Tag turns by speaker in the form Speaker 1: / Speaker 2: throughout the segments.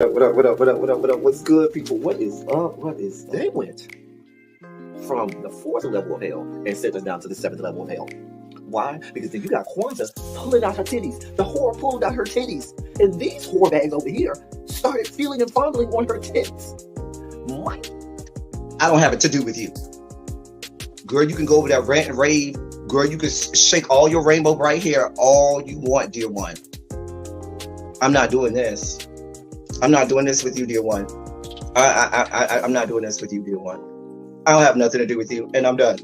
Speaker 1: What up? What up? What up? What up? What up? What's good, people? What is up? What is up? They went from the fourth level of hell and sent us down to the seventh level of hell. Why? Because then you got Kwanzaa pulling out her titties. The whore pulled out her titties. And these whore bags over here started feeling and fondling on her tits. What?
Speaker 2: I don't have it to do with you. Girl, you can go over there, rant and rave. Girl, you can shake all your rainbow bright hair all you want, dear one. I'm not doing this. I'm not doing this with you, dear one. I'm not doing this with you, dear one. I don't have nothing to do with you, and I'm done.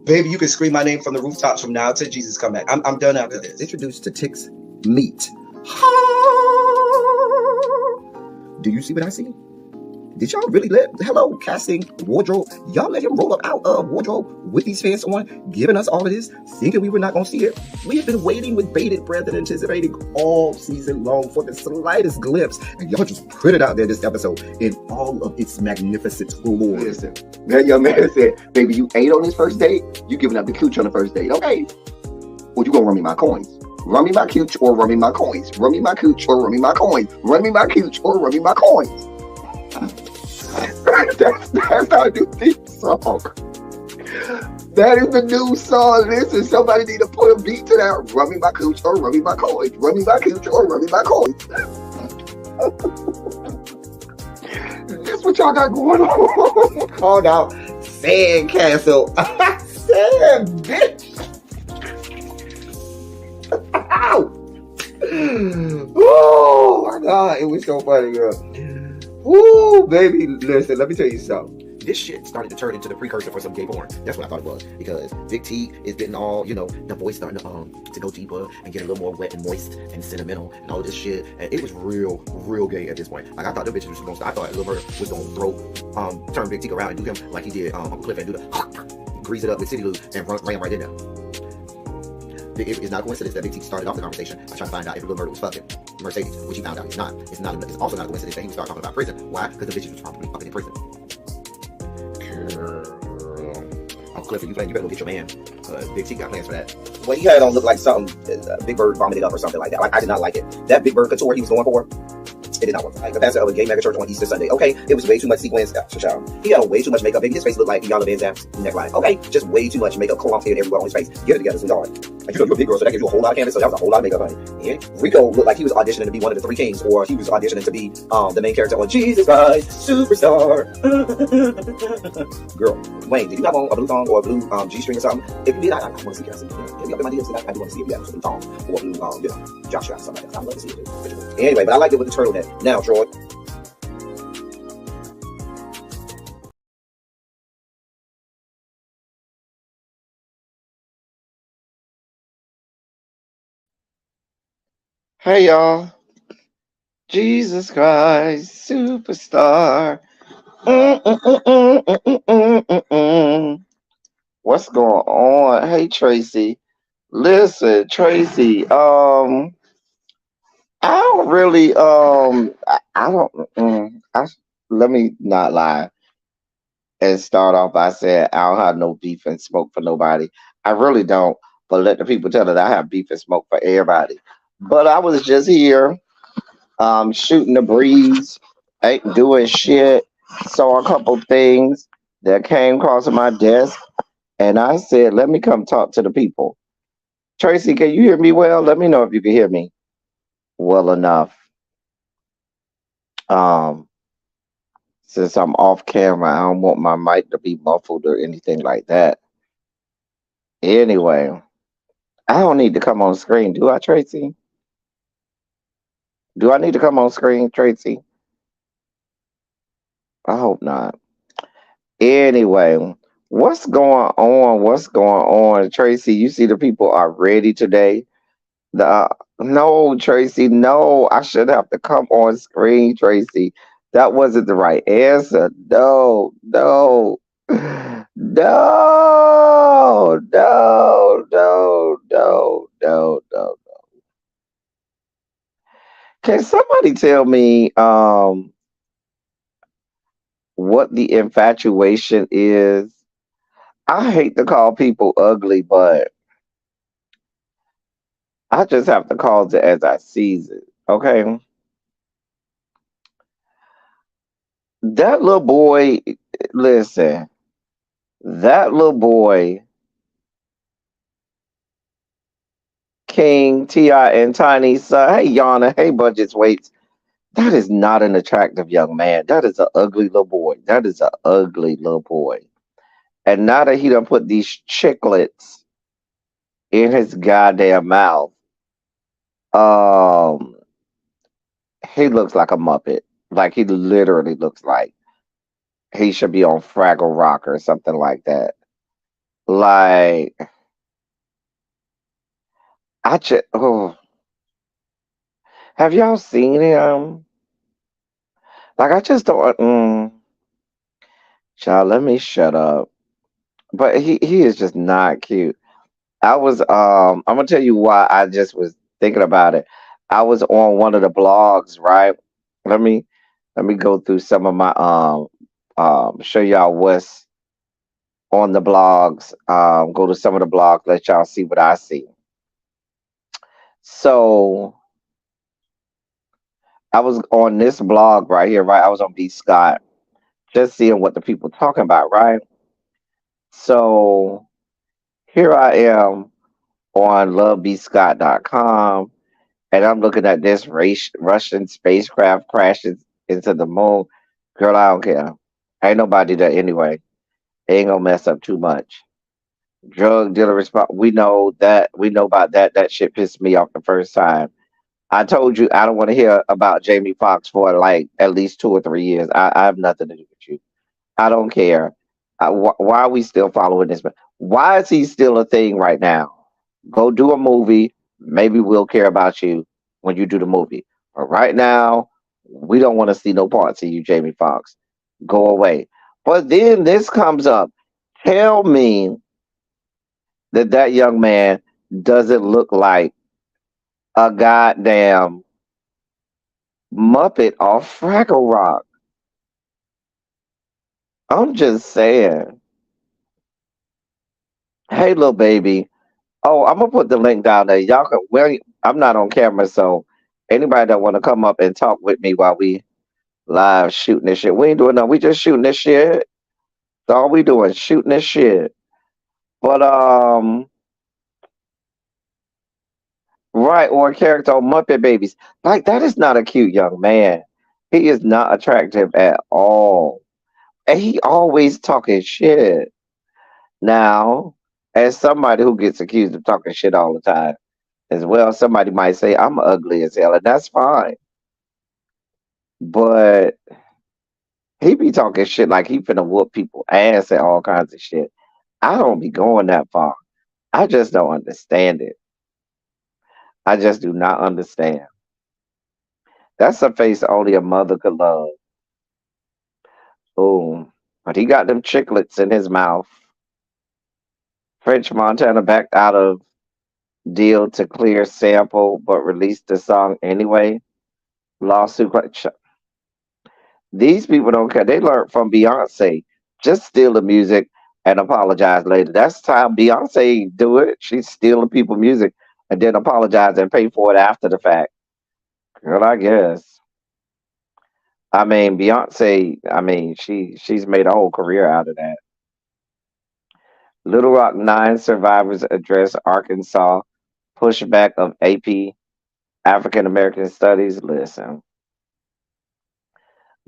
Speaker 2: Baby, you can scream my name from the rooftops from now till Jesus come back. I'm done after this.
Speaker 1: Introduced to Tick's meat. Do you see what I see? Did y'all really hello, casting, wardrobe, y'all let him roll up out of wardrobe with these pants on, giving us all of this, thinking we were not going to see it? We have been waiting with bated breath and anticipating all season long for the slightest glimpse, and y'all just put it out there this episode in all of its magnificent glory.
Speaker 3: Listen, that young man said, baby, you ate on this first date, you giving up the cooch on the first date, okay? Well, you gonna run me my coins. Run me my cooch or run me my coins. Run me my cooch or run me my coins. Run me my cooch or run me my coins. That's our new theme song. That is the new song. Listen, somebody need to put a beat to that. Run me my cooch or run me my coins. Run me my cooch or run me my coins. That's what y'all got going on.
Speaker 1: Called out Sandcastle. Sand, bitch. Ow. Oh my God, it was so funny, girl. Ooh, baby, listen, let me tell you something. This shit started to turn into the precursor for some gay porn. That's what I thought it was. Because Big T is getting all, the voice starting to go deeper and get a little more wet and moist and sentimental and all this shit. And it was real gay at this point. Like, I thought the bitches was going to, I thought Lil Bird was going to turn Big T around and do him like he did Uncle Cliff and do the grease it up with City Lou and ran right in there. It's not a coincidence that Big T started off the conversation by trying to find out if Lil Murder was fucking Mercedes, which he found out he's not. It's also not a coincidence that he would start talking about prison. Why? Because the bitches was probably fucking in prison. Girl. Uncle Clifford, you better go get your man. Big T got plans for that. Well, he had it on look like something Big Bird vomited up or something like that. Like, I did not like it. That Big Bird couture he was going for, it did not work. Like the pastor of a gay mega church on Easter Sunday. Okay, it was way too much sequins. He had way too much makeup. Baby, his face looked like Yana Van Zam's neckline. Okay, just way too much makeup clumped here everywhere on his face. Get it together, sweetheart. Like, you're a big girl, so that gives you a whole lot of canvas. So that was a whole lot of makeup, honey. And Rico looked like he was auditioning to be one of the three kings, or he was auditioning to be the main character on Jesus Christ Superstar. Girl, Wayne, did you have on a blue thong or a blue G-string or something? If you did, I want to see Cassie. Give me up in my DMs. I do want to see if you have some thong or blue, jock strap, something like that. I'd love to see it. Anyway, but I liked it with the turtleneck. Now, Troy.
Speaker 3: Hey y'all, Jesus Christ Superstar. What's going on? Hey Tracy, listen, Tracy. I don't really. I don't. Let me not lie and start off by saying I don't have no beef and smoke for nobody. I really don't. But let the people tell that I have beef and smoke for everybody. But I was just here, shooting the breeze, ain't doing shit. Saw a couple things that came across my desk, and I said, "Let me come talk to the people." Tracy, can you hear me well? Let me know if you can hear me well enough. Since I'm off camera, I don't want my mic to be muffled or anything like that. Anyway, I don't need to come on screen, do I, Tracy? Do I need to come on screen, Tracy? I hope not. Anyway, what's going on? What's going on, Tracy? You see the people are ready today. No, Tracy, no. I should have to come on screen, Tracy. That wasn't the right answer. No, no, no, no, no, no, no, no. Can somebody tell me what the infatuation is? I hate to call people ugly, but I just have to call it as I sees it. Okay. That little boy, listen, that little boy, King, T.I., and Tiny, hey, Yana, hey, Budgets Waits. That is not an attractive young man. That is an ugly little boy. That is an ugly little boy. And now that he done put these chiclets in his goddamn mouth, um, he looks like a Muppet. Like he literally looks like he should be on Fraggle Rock or something like that. Like oh, have y'all seen him? Like I just don't. Child, let me shut up. But he is just not cute. I'm gonna tell you why I just was thinking about it. I was on one of the blogs, right? Let me let me go through some of my show y'all what's on the blogs. Go to some of the blogs, let y'all see what I see. So I was on this blog right here, right? I was on B Scott, just seeing what the people talking about, right? So here I am on lovebscott.com, and I'm looking at this Russian spacecraft crashes into the moon. Girl, I don't care. Ain't nobody there anyway. Ain't gonna mess up too much. Drug dealer response. We know that. We know about that. That shit pissed me off the first time. I told you I don't want to hear about Jamie Foxx for like at least 2 or 3 years. I have nothing to do with you. I don't care. Why are we still following this man? Why is he still a thing right now? Go do a movie. Maybe we'll care about you when you do the movie. But right now, we don't want to see no parts of you, Jamie Foxx. Go away. But then this comes up. Tell me that that young man doesn't look like a goddamn Muppet off Fraggle Rock. I'm just saying. Hey, little baby. Oh, I'm gonna put the link down there. Y'all can. Well, I'm not on camera, so anybody that want to come up and talk with me while we live shooting this shit, we ain't doing nothing. We just shooting this shit. That's all we doing, shooting this shit. But right, or a character on Muppet Babies, like that is not a cute young man. He is not attractive at all, and he always talking shit. Now, as somebody who gets accused of talking shit all the time as well, somebody might say I'm ugly as hell, and that's fine. But he be talking shit like he finna whoop people ass and all kinds of shit. I don't be going that far. I just don't understand it. I just do not understand. That's a face only a mother could love. Ooh. But he got them chiclets in his mouth. French Montana backed out of deal to clear sample but released the song anyway. Lawsuit. These people don't care. They learned from Beyonce. Just steal the music and apologize later. That's how Beyonce do it. She steal the people music and then apologize and pay for it after the fact. Girl, I guess. I mean, Beyonce. I mean, she's made a whole career out of that. Little Rock Nine survivors address Arkansas pushback of AP African American Studies. Listen,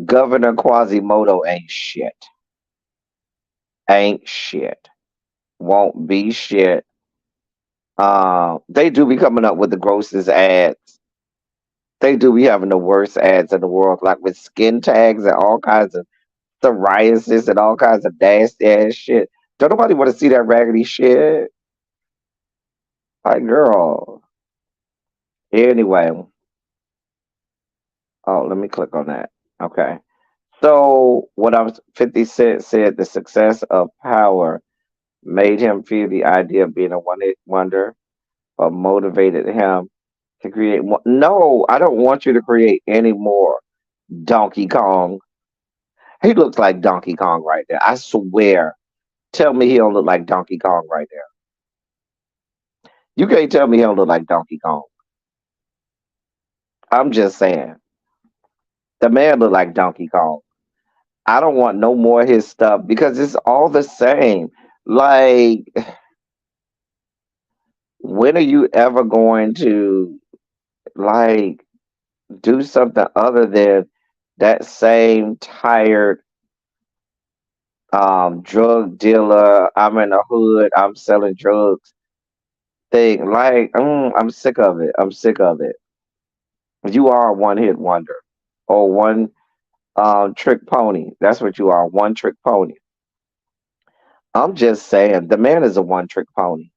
Speaker 3: Governor Quasimodo ain't shit. Ain't shit. Won't be shit. They do be coming up with the grossest ads. They do be having the worst ads in the world, like with skin tags and all kinds of psoriasis and all kinds of nasty ass shit. Don't nobody want to see that raggedy shit. Like, girl. Anyway, oh, let me click on that. Okay. So, what I was 50 Cent said the success of Power made him feel the idea of being a one hit wonder, but motivated him to create more. No, I don't want you to create any more Donkey Kong. He looks like Donkey Kong right there. I swear. Tell me he don't look like Donkey Kong right there. You can't tell me he don't look like Donkey Kong. I'm just saying. The man look like Donkey Kong. I don't want no more of his stuff because it's all the same. Like, when are you ever going to like do something other than that same tired drug dealer, I'm in the hood, I'm selling drugs thing? Like, I'm sick of it. I'm sick of it. You are a one hit wonder or one trick pony. That's what you are, one trick pony. I'm just saying, the man is a one trick pony.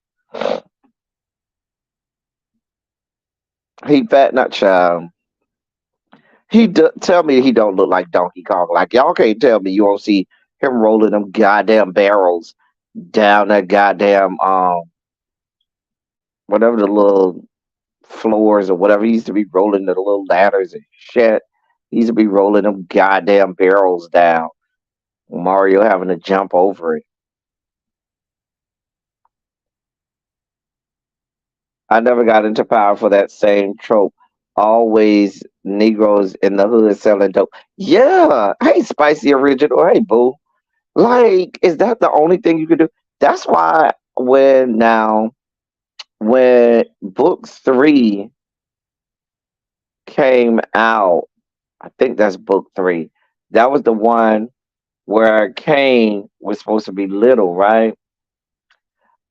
Speaker 3: He fat nut child. Tell me he don't look like Donkey Kong. Like y'all can't tell me you don't see him rolling them goddamn barrels down that goddamn whatever the little floors or whatever. He used to be rolling the little ladders and shit. He used to be rolling them goddamn barrels down. Mario having to jump over it. I never got into power for that same trope. Always Negroes in the hood selling dope. Yeah. Hey, Spicy Original. Hey, boo. Like, is that the only thing you could do? That's why when book three came out, I think that's book three. That was the one where Kane was supposed to be little, right?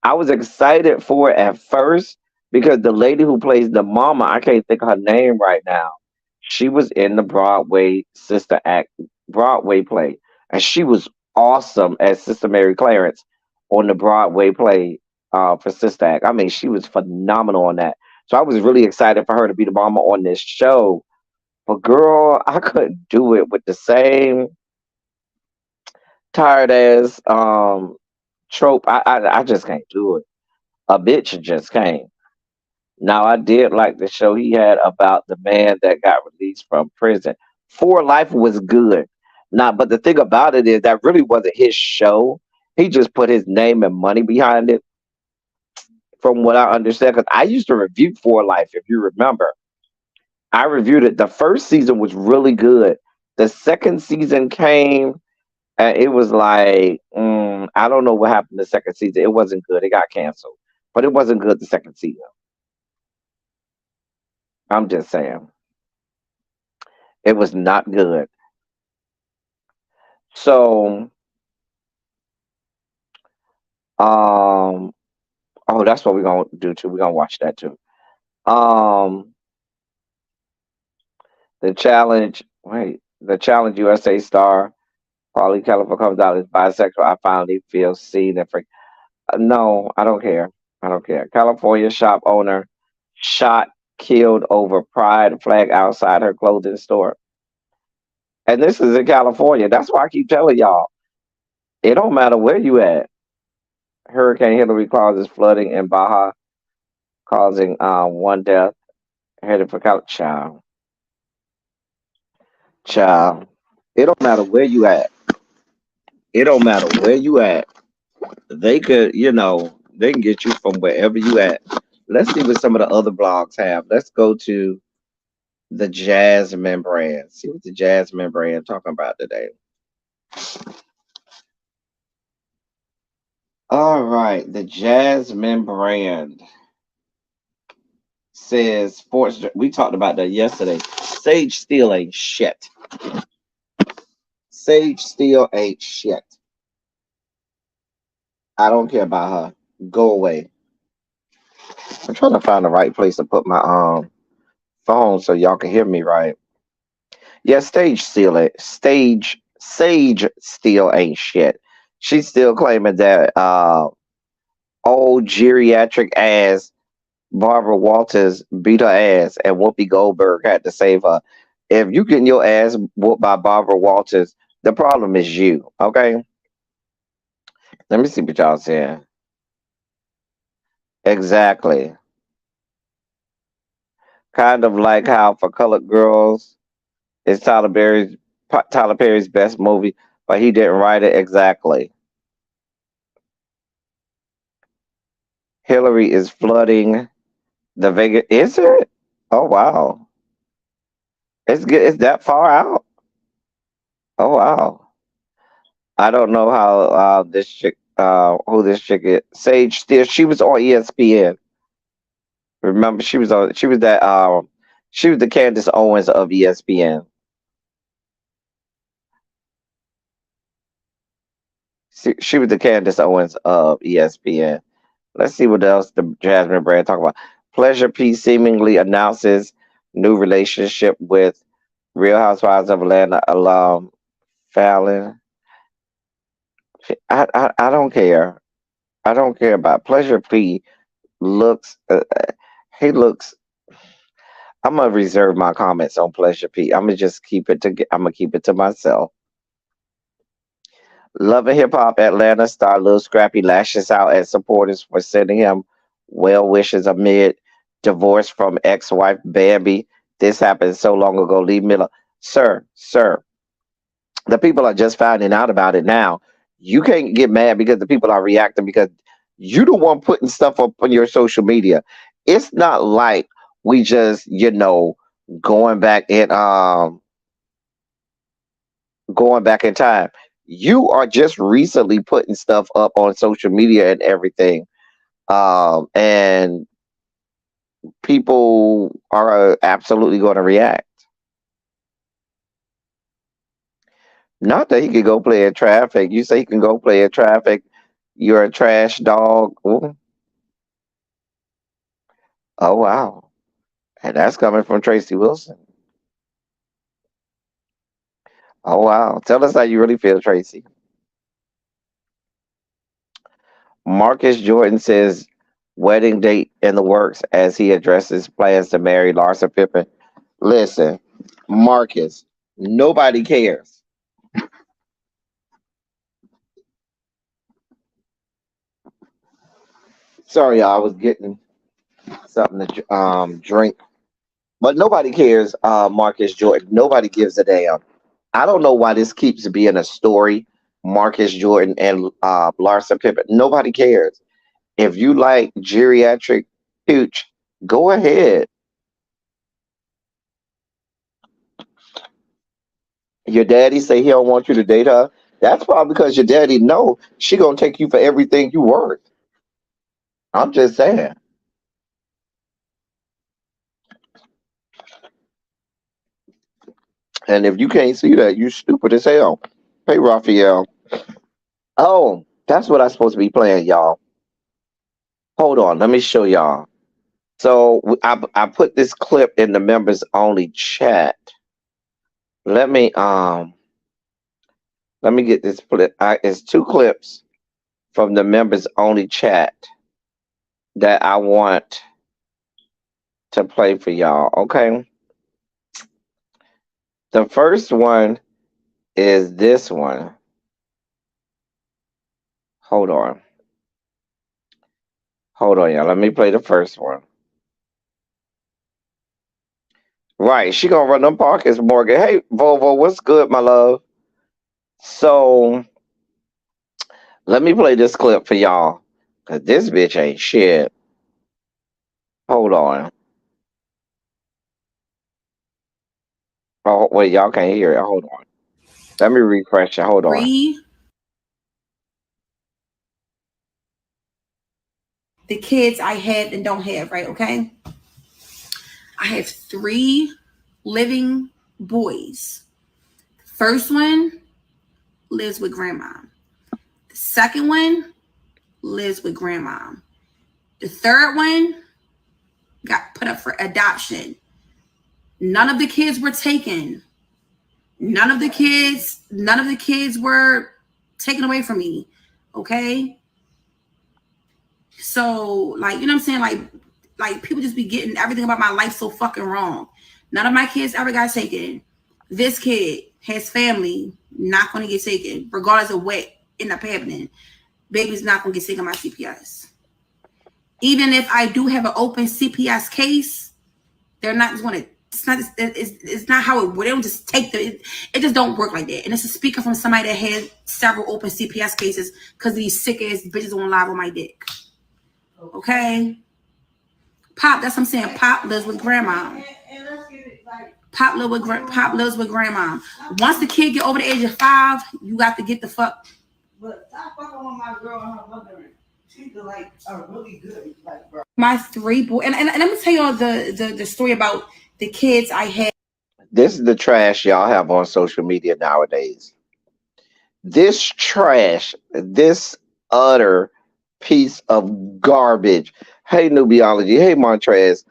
Speaker 3: I was excited for it at first because the lady who plays the mama, I can't think of her name right now. She was in the Broadway Sister Act Broadway play, and she was awesome as Sister Mary Clarence on the Broadway play for Sister Act. I mean, she was phenomenal on that. So I was really excited for her to be the mama on this show. But girl, I couldn't do it with the same tired ass trope. I just can't do it. A bitch just can't. Now I did like the show he had about the man that got released from prison. For Life was good. Now, but the thing about it is that really wasn't his show. He just put his name and money behind it, from what I understand. Because I used to review For Life, if you remember. I reviewed it. The first season was really good. The second season came, and it was like, I don't know what happened the second season. It wasn't good. It got canceled, but it wasn't good the second season. I'm just saying, it was not good. So, um, oh, that's what we're gonna do too. We're gonna watch that too. Um, the challenge. Wait, the challenge USA star Paulie California comes out as bisexual. I finally feel seen and free. No, I don't care. I don't care. California shop owner shot, killed over pride flag outside her clothing store. And this is in California. That's why I keep telling y'all, it don't matter where you at. Hurricane Hillary causes flooding in Baja, causing one death, headed for Cal. Child. It don't matter where you at. It don't matter where you at. They could, they can get you from wherever you at. Let's see what some of the other blogs have. Let's go to the Jasmine brand. See what the Jasmine brand talking about today. All right, the Jasmine brand says sports. We talked about that yesterday. Sage still ain't shit. Sage still ain't shit. I don't care about her. Go away. I'm trying to find the right place to put my phone so y'all can hear me right. Yeah, Sage still ain't shit. She's still claiming that old geriatric ass Barbara Walters beat her ass and Whoopi Goldberg had to save her. If you getting your ass whooped by Barbara Walters, the problem is you. Okay? Let me see what y'all saying. Exactly. Kind of like how for colored girls, it's Tyler Perry's best movie, but he didn't write it exactly. Hillary is flooding the Vegas. Is it? Oh wow. It's good. It's that far out. Oh wow. I don't know how this chick, who this chick is. Sage still, she was on ESPN. Remember, she was the Candace Owens of ESPN. She was the Candace Owens of ESPN. Let's see what else the Jasmine Brand talk about. Pleasure P seemingly announces new relationship with Real Housewives of Atlanta alum Fallon. I don't care. I don't care about Pleasure P. Looks he looks. I'm gonna reserve my comments on Pleasure P. I'm gonna keep it to myself. Love and Hip Hop Atlanta star Lil Scrappy lashes out at supporters for sending him well wishes amid divorce from ex-wife Bambi. This happened so long ago. Leave me alone. Sir, the people are just finding out about it now. You can't get mad because the people are reacting because you the one putting stuff up on your social media. It's not like we just, going back in going back in time. You are just recently putting stuff up on social media and everything. And people are absolutely going to react. Not that he could go play in traffic. You say he can go play in traffic. You're a trash dog. Ooh. Oh, wow. And that's coming from Tracy Wilson. Oh, wow. Tell us how you really feel, Tracy. Marcus Jordan says wedding date in the works as he addresses plans to marry Larsa Pippen. Listen, Marcus, nobody cares. Sorry, y'all, I was getting something to drink. But nobody cares, Marcus Jordan. Nobody gives a damn. I don't know why this keeps being a story. Marcus Jordan and Larsa Pippen. Nobody cares. If you like geriatric hooch, go ahead. Your daddy say he don't want you to date her. That's probably because your daddy know she gonna take you for everything you worth. I'm just saying. And if you can't see that, you stupid as hell. Hey, Raphael. Oh, that's what I'm supposed to be playing, y'all. Hold on, let me show y'all. So I put this clip in the members only chat. Let me let me get this clip. It's two clips from the members only chat that I want to play for y'all. Okay, the first one is this one. Hold on, y'all. Let me play the first one. Right, she gonna run them pockets, Morgan. Hey, Volvo, what's good, my love? So let me play this clip for y'all, cause this bitch ain't shit. Hold on. Oh wait, y'all can't hear it. Hold on. Let me refresh it. Hold on.
Speaker 4: The kids I have and don't have, right? Okay. I have 3 living boys. First one lives with grandma. The second one lives with grandma. The third one got put up for adoption. None of the kids were taken. None of the kids were taken away from me. Okay. So, like, you know what I'm saying? Like people just be getting everything about my life so fucking wrong. None of my kids ever got taken. This kid has family, not gonna get taken, regardless of what end up happening. Baby's not gonna get taken by CPS. Even if I do have an open CPS case, they're not just gonna. It's not how it. They don't just take it just don't work like that. And it's a speaker from somebody that had several open CPS cases because these sick ass bitches on live on my dick. Okay. Pop, that's what I'm saying. Pop lives with grandma. And let's get it like Pop lives with grandma. Once the kid get over the age of 5, you got to get the fuck. But stop fucking with my girl and her mother. She's like a really good like bro. My 3 boys, and let me tell y'all the story about the kids I had.
Speaker 3: This is the trash y'all have on social media nowadays. This trash, this utter piece of garbage. Hey, Nubiology. Hey, Montrez.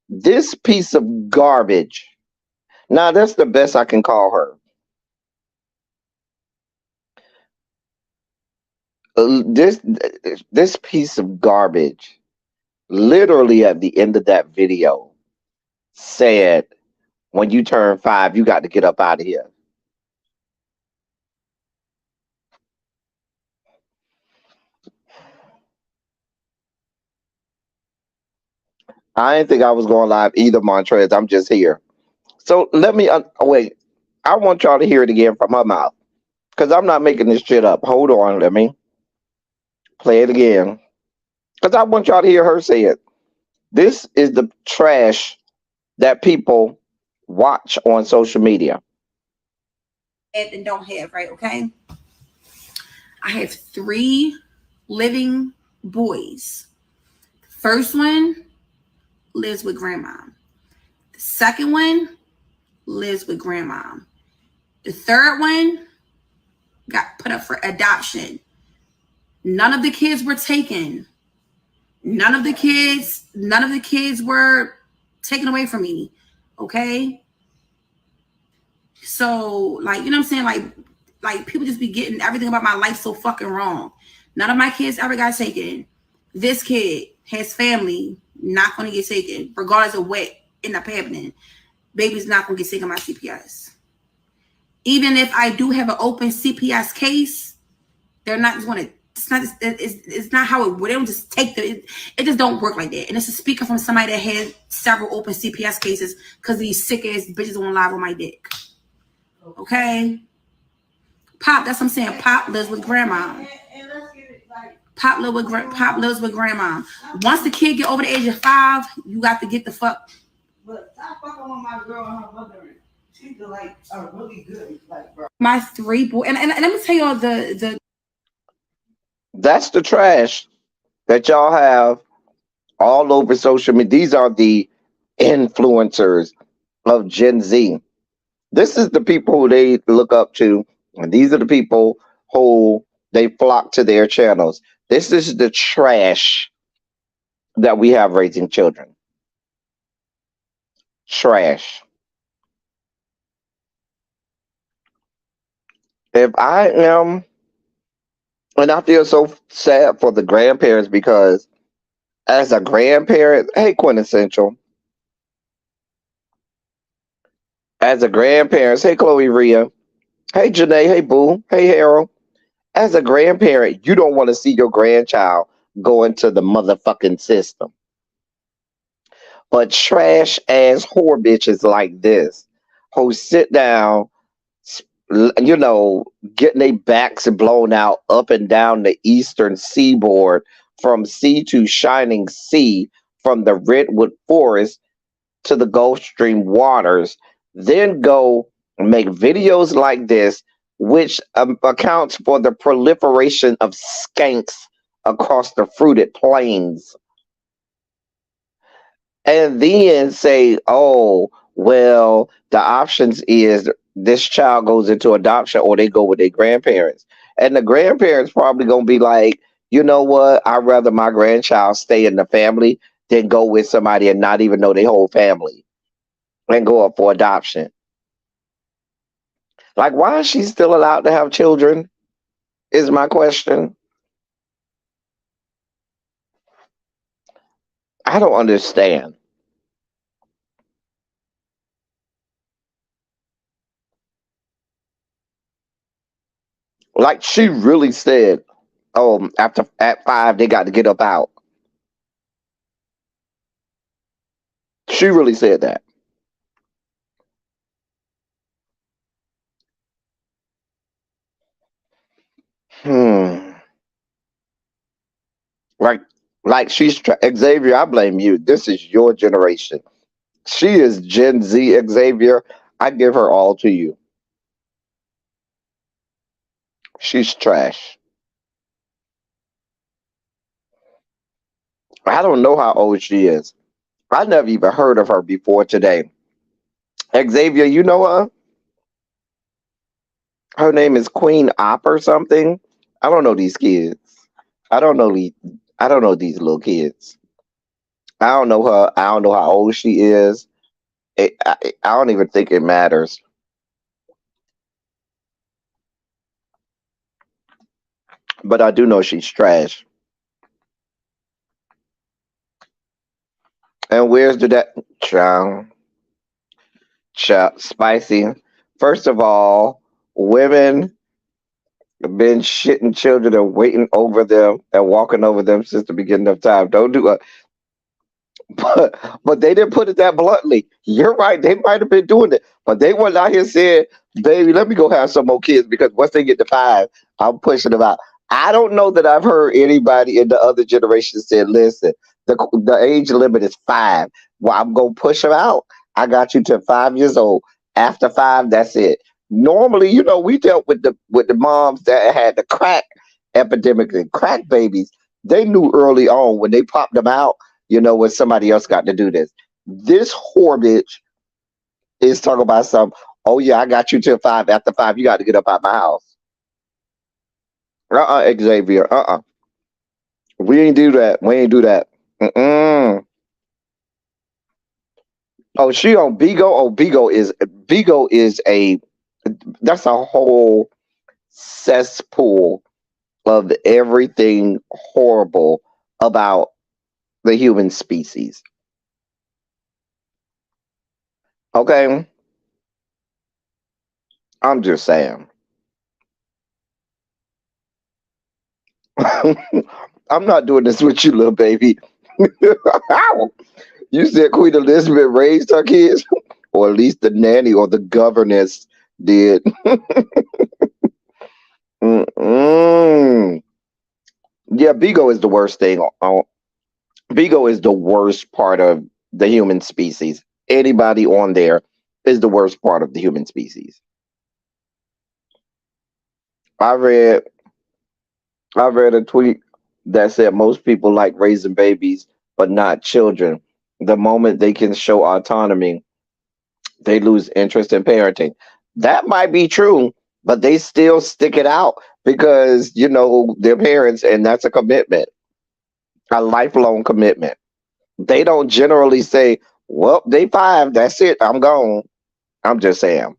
Speaker 3: This piece of garbage. Now, that's the best I can call her. This piece of garbage, literally at the end of that video, said, when you turn 5, you got to get up out of here. I didn't think I was going live either, Montrez. I'm just here. So let me wait. I want y'all to hear it again from her mouth because I'm not making this shit up. Hold on. Let me play it again because I want y'all to hear her say it. This is the trash that people watch on social media.
Speaker 4: And don't have, right? Okay. I have 3 living boys. First one lives with grandma. The second one lives with grandma. The third one got put up for adoption. None of the kids were taken. None of the kids were taken away from me. Okay. So, like, you know what I'm saying? Like people just be getting everything about my life so fucking wrong. None of my kids ever got taken. This kid has family, not gonna get taken, regardless of what end up happening. Baby's not gonna get taken by CPS. Even if I do have an open CPS case, they're not just gonna. It's not how it would. They don't just take it just don't work like that. And it's a speaker from somebody that had several open CPS cases because these sick ass bitches on live on my dick. Okay. Pop, that's what I'm saying. Pop lives with grandma. Pop lives with grandma. Once the kid get over the age of 5, you got to get the fuck. But stop fucking with my girl and her mother. She's like a really good like bro. My 3 boys, and let me tell y'all the.
Speaker 3: That's the trash that y'all have all over social media. These are the influencers of Gen Z. This is the people who they look up to, and these are the people who they flock to their channels. This is the trash that we have raising children. Trash. If I am, and I feel so sad for the grandparents because as a grandparent, hey, Quintessential, as a grandparent, hey, Chloe Rhea, hey, Janae, hey, Boo, hey, Harold. As a grandparent, you don't want to see your grandchild go into the motherfucking system. But trash ass whore bitches like this who sit down, you know, getting their backs blown out up and down the eastern seaboard from sea to shining sea, from the redwood forest to the Gulf Stream waters, then go make videos like this, which accounts for the proliferation of skanks across the fruited plains, and then say, oh, well, the options is this child goes into adoption or they go with their grandparents. And the grandparents probably gonna be like, you know what? I'd rather my grandchild stay in the family than go with somebody and not even know their whole family and go up for adoption. Like, why is she still allowed to have children? Is my question. I don't understand. Like she really said, oh, after at 5 they got to get up out. She really said that. Hmm. Like, like Xavier. I blame you. This is your generation. She is Gen Z, Xavier. I give her all to you. She's trash. I don't know how old she is. I never even heard of her before today. Xavier, you know her? Her name is Queen Op or something. I don't know these kids. I don't know these. I don't know these little kids. I don't know her. I don't know how old she is. I don't even think it matters. But I do know she's trash. And where's the that child? Child spicy. First of all, women been shitting children and waiting over them and walking over them since the beginning of time. Don't do it. But they didn't put it that bluntly. You're right. They might have been doing it, but they weren't out here saying, "Baby, let me go have some more kids." Because once they get to 5, I'm pushing them out. I don't know that I've heard anybody in the other generation say, "Listen, the age limit is 5. Well, I'm gonna push them out. I got you to 5 years old. After 5, that's it." Normally, we dealt with the moms that had the crack epidemic and crack babies. They knew early on when they popped them out, when somebody else got to do this. This whore bitch is talking about some, oh yeah, I got you till 5. After 5, you got to get up out my house. Xavier. We ain't do that. We ain't do that. Mm-mm. Oh, she on Bigo. Oh, Bigo is that's a whole cesspool of everything horrible about the human species. Okay, I'm just saying. I'm not doing this with you, little baby. You said Queen Elizabeth raised her kids, or at least the nanny or the governess did. Mm-mm. Yeah, Bigo is the worst thing. Bigo is the worst part of the human species. Anybody on there is the worst part of the human species. I read I read a tweet that said most people like raising babies, but not children. The moment they can show autonomy, they lose interest in parenting. That might be true, but they still stick it out because, they're parents and that's a commitment, a lifelong commitment. They don't generally say, well, day 5, that's it, I'm gone. I'm just saying.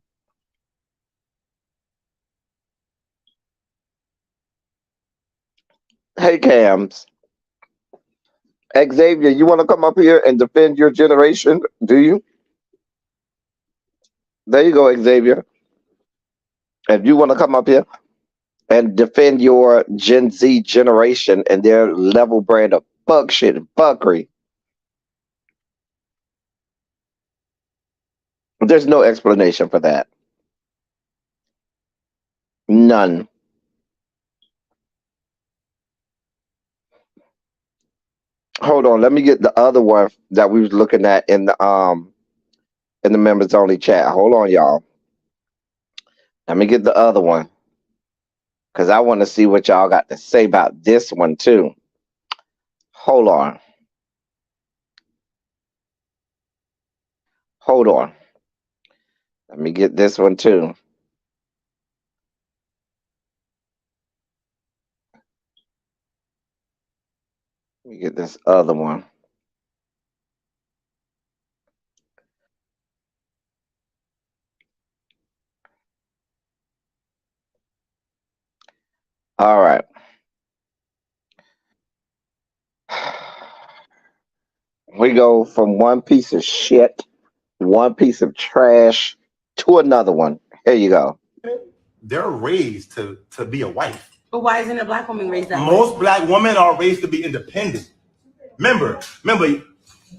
Speaker 3: Hey, Cams. Xavier, you want to come up here and defend your generation? Do you? There you go, Xavier. If you want to come up here and defend your Gen Z generation and their level brand of bug shit and buggery, there's no explanation for that. None. Hold on, let me get the other one that we was looking at in the members only chat. Hold on, y'all. Let me get the other one because I want to see what y'all got to say about this one too. Hold on. Hold on. Let me get this one too. Let me get this other one. All right. We go from one piece of shit, one piece of trash to another one. Here you go.
Speaker 5: They're raised to be a wife.
Speaker 4: But why isn't a black woman raised that way?
Speaker 5: Most black women are raised to be independent. Remember,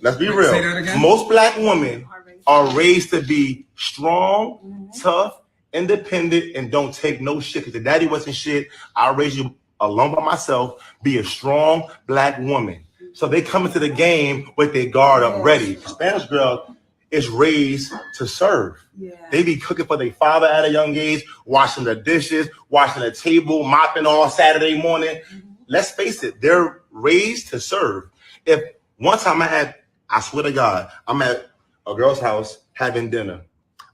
Speaker 5: let's be real. Say that again? Most black women are raised to be strong, tough, independent, and don't take no shit. Because the daddy wasn't shit. I raised you alone by myself. Be a strong black woman. So they come into the game with their guard up ready. Spanish girl, is raised to serve. Yeah. They be cooking for their father at a young age, washing the dishes, washing the table, mopping all Saturday morning. Mm-hmm. Let's face it, they're raised to serve. If one time I swear to God, I'm at a girl's house having dinner.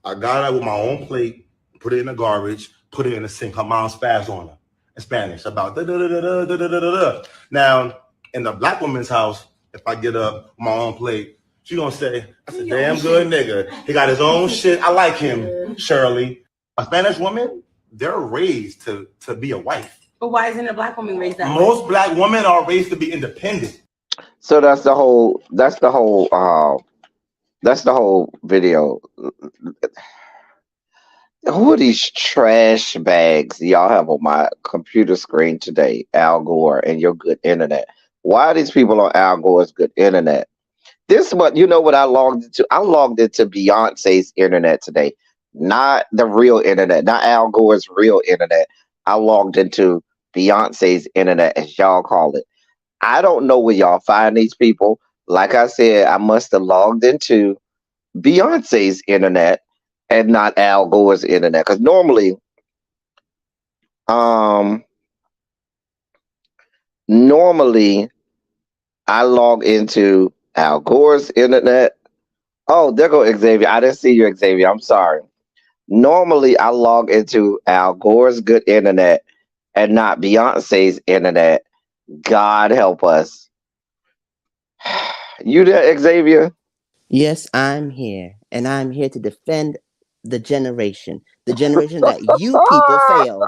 Speaker 5: I got out with my own plate, put it in the garbage, put it in the sink. Her mom spazzed on her in Spanish about da da da da da da da da. Now, in the black woman's house, if I get up my own plate, she gonna say, "That's a damn good nigga. He got his own shit. I like him, Shirley." A Spanish woman, they're raised to be a wife.
Speaker 4: But why isn't a black woman raised that way?
Speaker 5: Most black women are raised to be independent.
Speaker 3: So that's the whole video. Who are these trash bags y'all have on my computer screen today? Al Gore and your good internet. Why are these people on Al Gore's good internet? This what you know what I logged into? I logged into Beyonce's internet today, not the real internet, not Al Gore's real internet. I logged into Beyonce's internet, as y'all call it. I don't know where y'all find these people. Like I said, I must have logged into Beyonce's internet and not Al Gore's internet. Because normally I log into Al Gore's internet. Oh, there go Xavier. I didn't see you, Xavier. I'm sorry. Normally I log into Al Gore's good internet and not Beyonce's internet. God help us. You there, Xavier?
Speaker 6: Yes, I'm here. And I'm here to defend the generation that you people failed.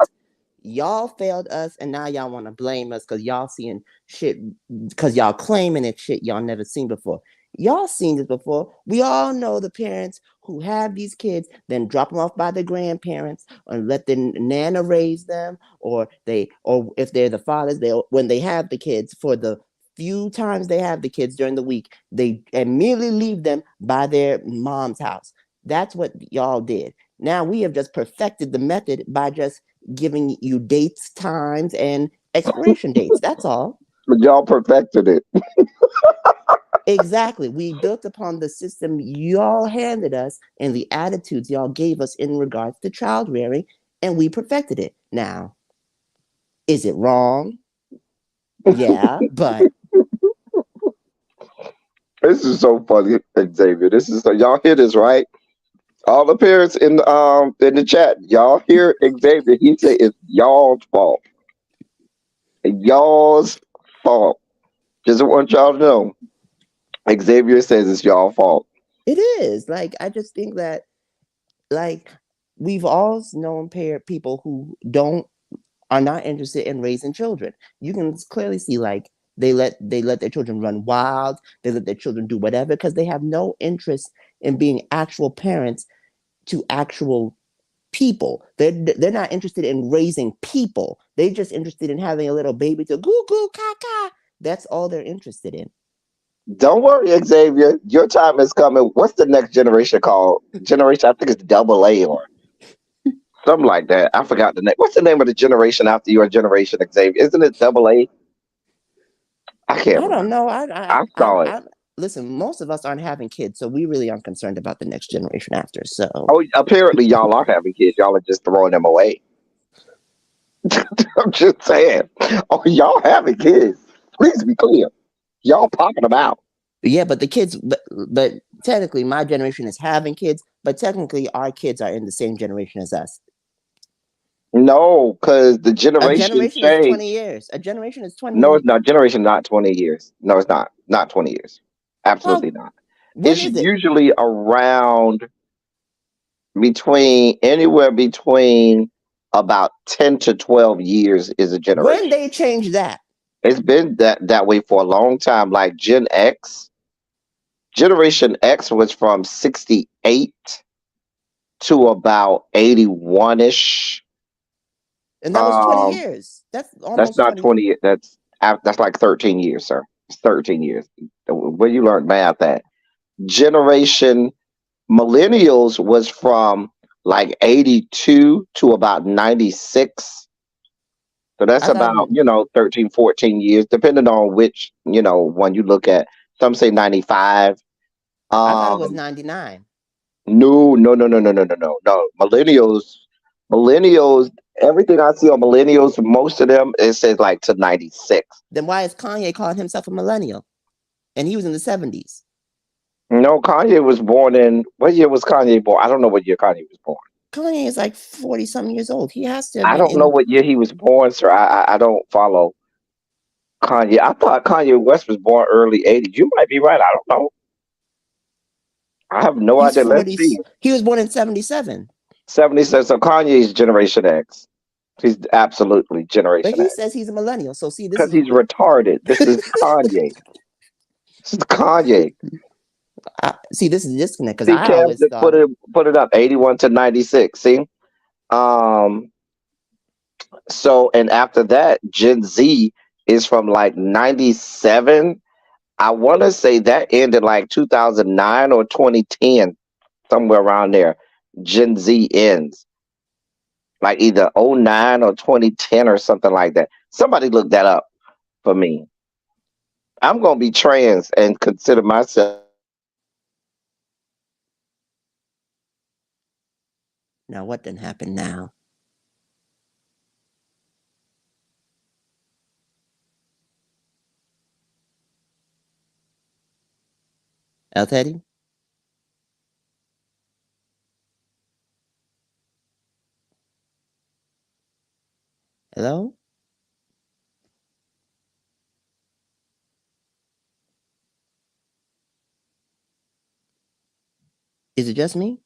Speaker 6: Y'all failed us, and now y'all want to blame us because y'all seeing shit, because y'all claiming it shit y'all never seen before. Y'all seen this before. We all know the parents who have these kids, then drop them off by the grandparents and let the nana raise them, or if they're the fathers, when they have the kids, for the few times they have the kids during the week, they immediately leave them by their mom's house. That's what y'all did. Now we have just perfected the method by just giving you dates, times, and expiration dates. That's all.
Speaker 3: But y'all perfected it.
Speaker 6: Exactly. We built upon the system y'all handed us and the attitudes y'all gave us in regards to child rearing, and we perfected it. Now, is it wrong? Yeah, but
Speaker 3: this is so funny, Xavier. This is y'all hear this, right? All the parents in the chat, y'all hear Xavier. He said it's y'all's fault. Y'all's fault. Just want y'all to know. Xavier says it's y'all fault.
Speaker 6: It is. Like, I just think that, like, we've all known people who are not interested in raising children. You can clearly see, like, they let their children run wild. They let their children do whatever because they have no interest in being actual parents to actual people. They're not interested in raising people. They're just interested in having a little baby to goo goo caca. That's all they're interested in.
Speaker 3: Don't worry, Xavier. Your time is coming. What's the next generation called? Generation, I think it's AA or something like that. I forgot the name. What's the name of the generation after your generation, Xavier? Isn't it AA? I can't.
Speaker 6: I don't know. I
Speaker 3: saw it.
Speaker 6: Listen, most of us aren't having kids, so we really aren't concerned about the next generation after. So,
Speaker 3: apparently y'all are having kids. Y'all are just throwing them away. I'm just saying. Oh, y'all having kids. Please be clear. Y'all popping them out.
Speaker 6: Yeah, but the kids, but technically my generation is having kids, but technically our kids are in the same generation as us.
Speaker 3: No, because the generation
Speaker 6: is 20 years. A generation is 20
Speaker 3: No,
Speaker 6: years.
Speaker 3: it's not. Generation not 20 years. No, it's not. Not 20 years. Absolutely not. It's usually around anywhere between about 10 to 12 years is a generation.
Speaker 6: When they change that?
Speaker 3: It's been that way for a long time. Like Generation X was from 68 to about 81-ish.
Speaker 6: And that was 20 years. That's almost
Speaker 3: That's not 20. That's like 13 years, sir. It's 13 years. Where you learned math at? Generation Millennials was from like 82 to about 96. So that's about, 13, 14 years, depending on which, one you look at. Some say 95.
Speaker 6: I thought it was
Speaker 3: Um,
Speaker 6: 99.
Speaker 3: no, no, no, no, no, no, no, no, no. Millennials. Everything I see on millennials, most of them it says like to 96.
Speaker 6: Then why is Kanye calling himself a millennial? And he was in the 70s.
Speaker 3: No, Kanye was born in what year was Kanye born? I don't know what year Kanye was born.
Speaker 6: Kanye is like 40 something years old. He has to have
Speaker 3: I
Speaker 6: been
Speaker 3: don't know
Speaker 6: in.
Speaker 3: what year he was born, sir. I don't follow Kanye. I thought Kanye West was born early 80s. You might be right. I don't know. I have no
Speaker 6: He's
Speaker 3: idea. Let's
Speaker 6: 40.
Speaker 3: see.
Speaker 6: He was born in 77.
Speaker 3: 70 says so Kanye's Generation X. He's absolutely
Speaker 6: But
Speaker 3: Generation
Speaker 6: he
Speaker 3: X.
Speaker 6: says he's a millennial. So see, this
Speaker 3: Because
Speaker 6: is
Speaker 3: he's retarded. This is Kanye. This is Kanye.
Speaker 6: see, this is disconnect because
Speaker 3: See,
Speaker 6: I
Speaker 3: Cam,
Speaker 6: always
Speaker 3: just
Speaker 6: thought
Speaker 3: put it up, 81 to 96. See? Um, so and after that, Gen Z is from like 97. I want to say that ended like 2009 or 2010, somewhere around there. Gen Z ends like either '09 or 2010 or something like that. Somebody look that up for me. I'm gonna be trans and consider myself.
Speaker 6: now what didn't happen now. El Teddy? Hello? Is it just me?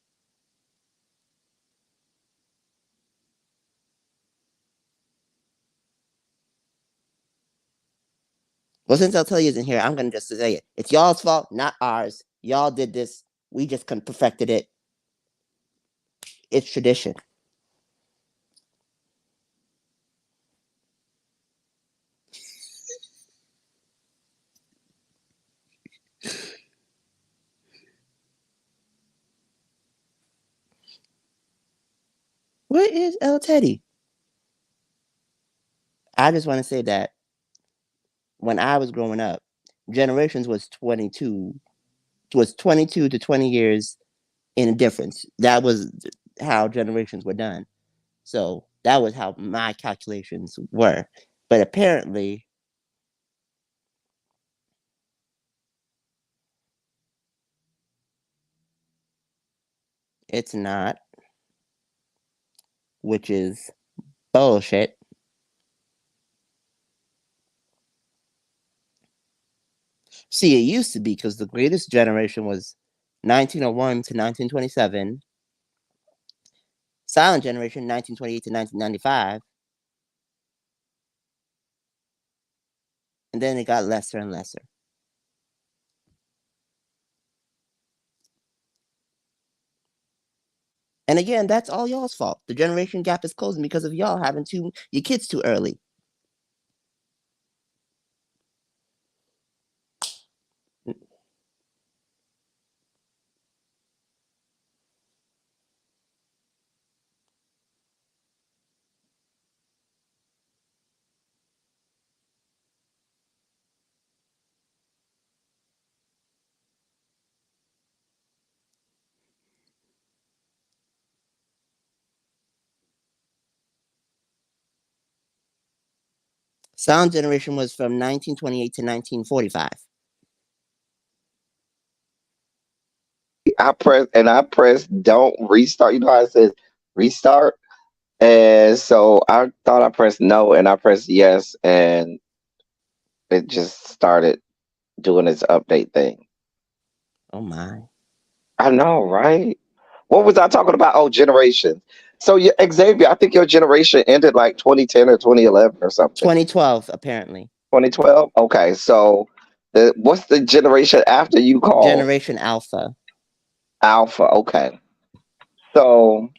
Speaker 6: Well, since El Teddy isn't here, I'm gonna just say it. It's y'all's fault, not ours. Y'all did this. We just perfected it. It's tradition. Where is El Teddy? I just want to say that when I was growing up, generations was 22 to 20 years in a difference. That was how generations were done. So that was how my calculations were. But apparently, it's not, which is bullshit. See, it used to be because the greatest generation was 1901 to 1927, silent generation 1928 to 1995, and then it got lesser and lesser. And again, that's all y'all's fault. The generation gap is closing because of y'all having your kids too early. Sound generation was from 1928 to 1945.
Speaker 3: I press don't restart. You know how it says restart? And so I thought I pressed no and I pressed yes and it just started doing its update thing.
Speaker 6: Oh my.
Speaker 3: I know, right? What was I talking about? Oh, generation. So Xavier, I think your generation ended like 2010 or 2011 or something.
Speaker 6: 2012, apparently.
Speaker 3: 2012? Okay, so what's the generation after you called?
Speaker 6: Generation Alpha.
Speaker 3: Alpha. Okay. So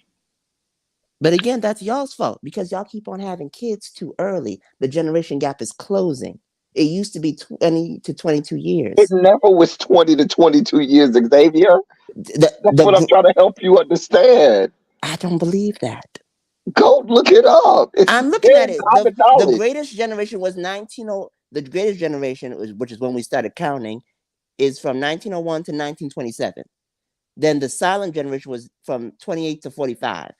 Speaker 6: But again, that's y'all's fault because y'all keep on having kids too early. The generation gap is closing. It used to be 20 to 22 years.
Speaker 3: it never was 20 to 22 years, Xavier. That's what I'm trying to help you understand.
Speaker 6: I don't believe that.
Speaker 3: Go look it up.
Speaker 6: I'm looking at it. The greatest generation was the greatest generation, which is when we started counting, is from 1901 to 1927. Then the silent generation was from 28 to 45.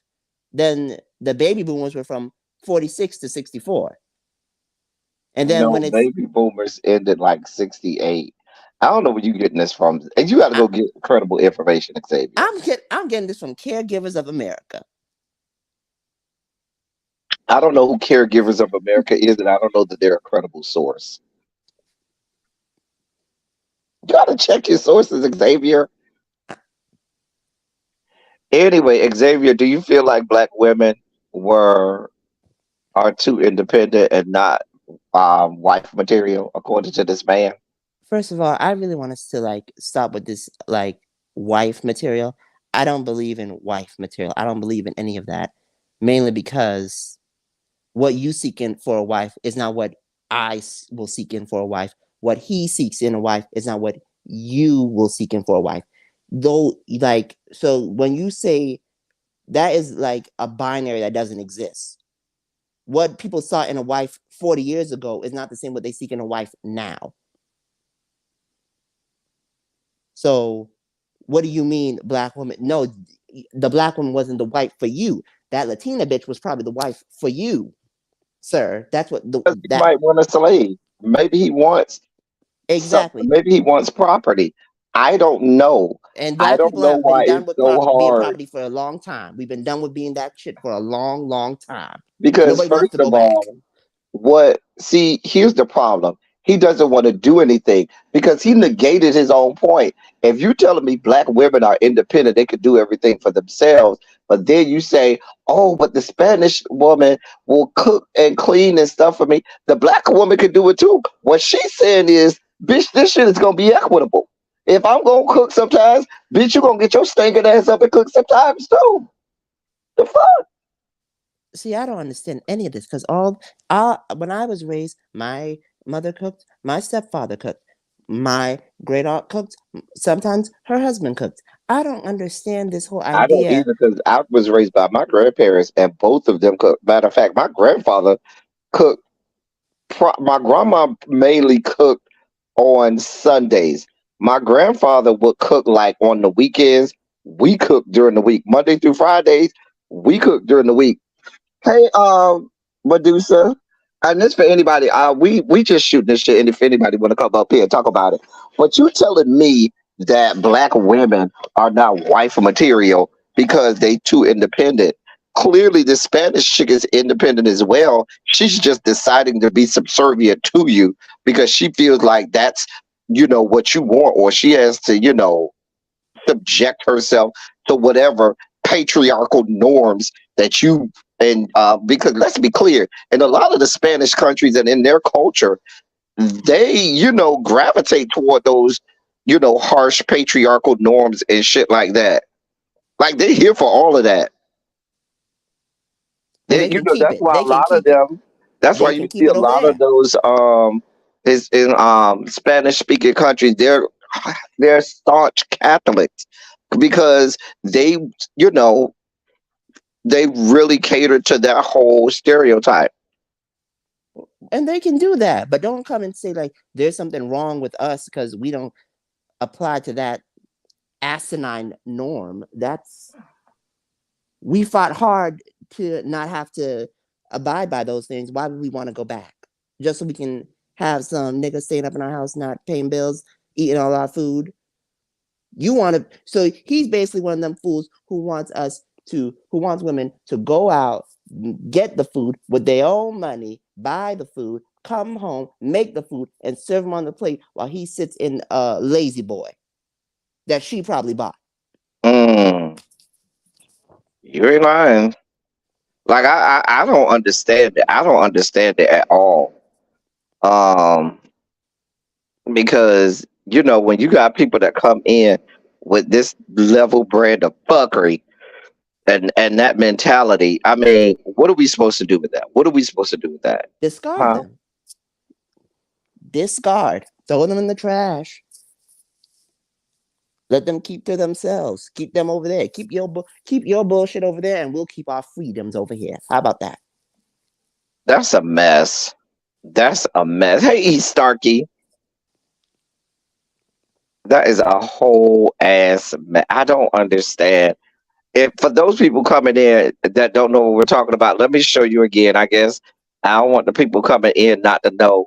Speaker 6: Then the baby boomers were from 46 to 64. And then
Speaker 3: No,
Speaker 6: when it's
Speaker 3: baby boomers ended like 68. I don't know where you getting this from. And you got to
Speaker 6: I,
Speaker 3: go get credible information, Xavier.
Speaker 6: I'm getting this from Caregivers of America.
Speaker 3: I don't know who Caregivers of America is, and I don't know that they're a credible source. You got to check your sources, Xavier. Anyway, Xavier, do you feel like black women were are too independent and not wife material, according to this man?
Speaker 6: First of all, I really want us to like stop with this like wife material. I don't believe in wife material. I don't believe in any of that. Mainly because what you seek in for a wife is not what will seek in for a wife. What he seeks in a wife is not what you will seek in for a wife. Though, like, so when you say that is like a binary that doesn't exist. What people saw in a wife 40 years ago is not the same what they seek in a wife now. So, what do you mean, black woman? No, the black woman wasn't the wife for you. That Latina bitch was probably the wife for you, sir. That's what
Speaker 3: Because he
Speaker 6: that
Speaker 3: might want a slave. Maybe he wants something.
Speaker 6: exactly.
Speaker 3: Maybe he wants property. I don't know.
Speaker 6: And
Speaker 3: I
Speaker 6: black
Speaker 3: don't
Speaker 6: people
Speaker 3: know
Speaker 6: have been
Speaker 3: why
Speaker 6: done
Speaker 3: it's
Speaker 6: with
Speaker 3: so
Speaker 6: being
Speaker 3: hard.
Speaker 6: property for a long time. We've been done with being that shit for a long, long time.
Speaker 3: Because
Speaker 6: Nobody wants
Speaker 3: first
Speaker 6: to go
Speaker 3: of
Speaker 6: back.
Speaker 3: all, here's the problem. He doesn't want to do anything because he negated his own point. If you telling me black women are independent, they could do everything for themselves, but then you say, oh, but the Spanish woman will cook and clean and stuff for me. The black woman can do it too. What she's saying is, bitch, this shit is gonna be equitable. If I'm gonna cook sometimes, bitch, you gonna get your stinking ass up and cook sometimes too. The fuck?
Speaker 6: See, I don't understand any of this because when I was raised, my mother cooked, my stepfather cooked, my great aunt cooked, sometimes her husband cooked. I don't understand this whole
Speaker 3: I don't
Speaker 6: idea.
Speaker 3: either because I was raised by my grandparents and both of them cooked. Matter of fact, my grandfather cooked. My grandma mainly cooked on Sundays. My grandfather would cook like on the weekends. We cooked during the week, Monday through Fridays. We cooked during the week. Hey, Medusa, and this for anybody. We just shooting this shit, and if anybody want to come up here and talk about it, but you telling me that black women are not wife material because they too independent? Clearly, the Spanish chick is independent as well. She's just deciding to be subservient to you because she feels like that's what you want, or she has to subject herself to whatever patriarchal norms that you and because let's be clear, in a lot of the Spanish countries and in their culture, they gravitate toward those harsh patriarchal norms and shit like that. Like they're here for all of that.
Speaker 6: Well, they can keep
Speaker 3: That's
Speaker 6: it.
Speaker 3: why
Speaker 6: They
Speaker 3: a
Speaker 6: can
Speaker 3: lot of
Speaker 6: keep it.
Speaker 3: them. That's why
Speaker 6: They
Speaker 3: you
Speaker 6: can
Speaker 3: see
Speaker 6: keep
Speaker 3: a
Speaker 6: it over
Speaker 3: lot of
Speaker 6: there.
Speaker 3: those is in Spanish speaking countries. They're staunch Catholics because you know they really cater to that whole stereotype.
Speaker 6: And they can do that, but don't come and say like there's something wrong with us because we don't apply to that asinine norm. We fought hard to not have to abide by those things. Why would we want to go back? Just so we can have some nigga staying up in our house, not paying bills, eating all our food. So he's basically one of them fools who wants women to go out, get the food with their own money, buy the food, come home, make the food, and serve them on the plate while he sits in a lazy boy that she probably bought.
Speaker 3: Mm, you ain't lying. Like I don't understand it. I don't understand it at all. Um, because when you got people that come in with this level brand of fuckery and that mentality, I mean, what are we supposed to do with that? What are we supposed to do with that?
Speaker 6: Discard
Speaker 3: Huh?
Speaker 6: them. Discard. Throw them in the trash. Let them keep to themselves. Keep them over there. Keep your bullshit over there, and we'll keep our freedoms over here. How about that?
Speaker 3: That's a mess. That's a mess. Hey, E. Starkey. That is a whole ass. I don't understand. If for those people coming in that don't know what we're talking about, let me show you again. I guess I don't want the people coming in not to know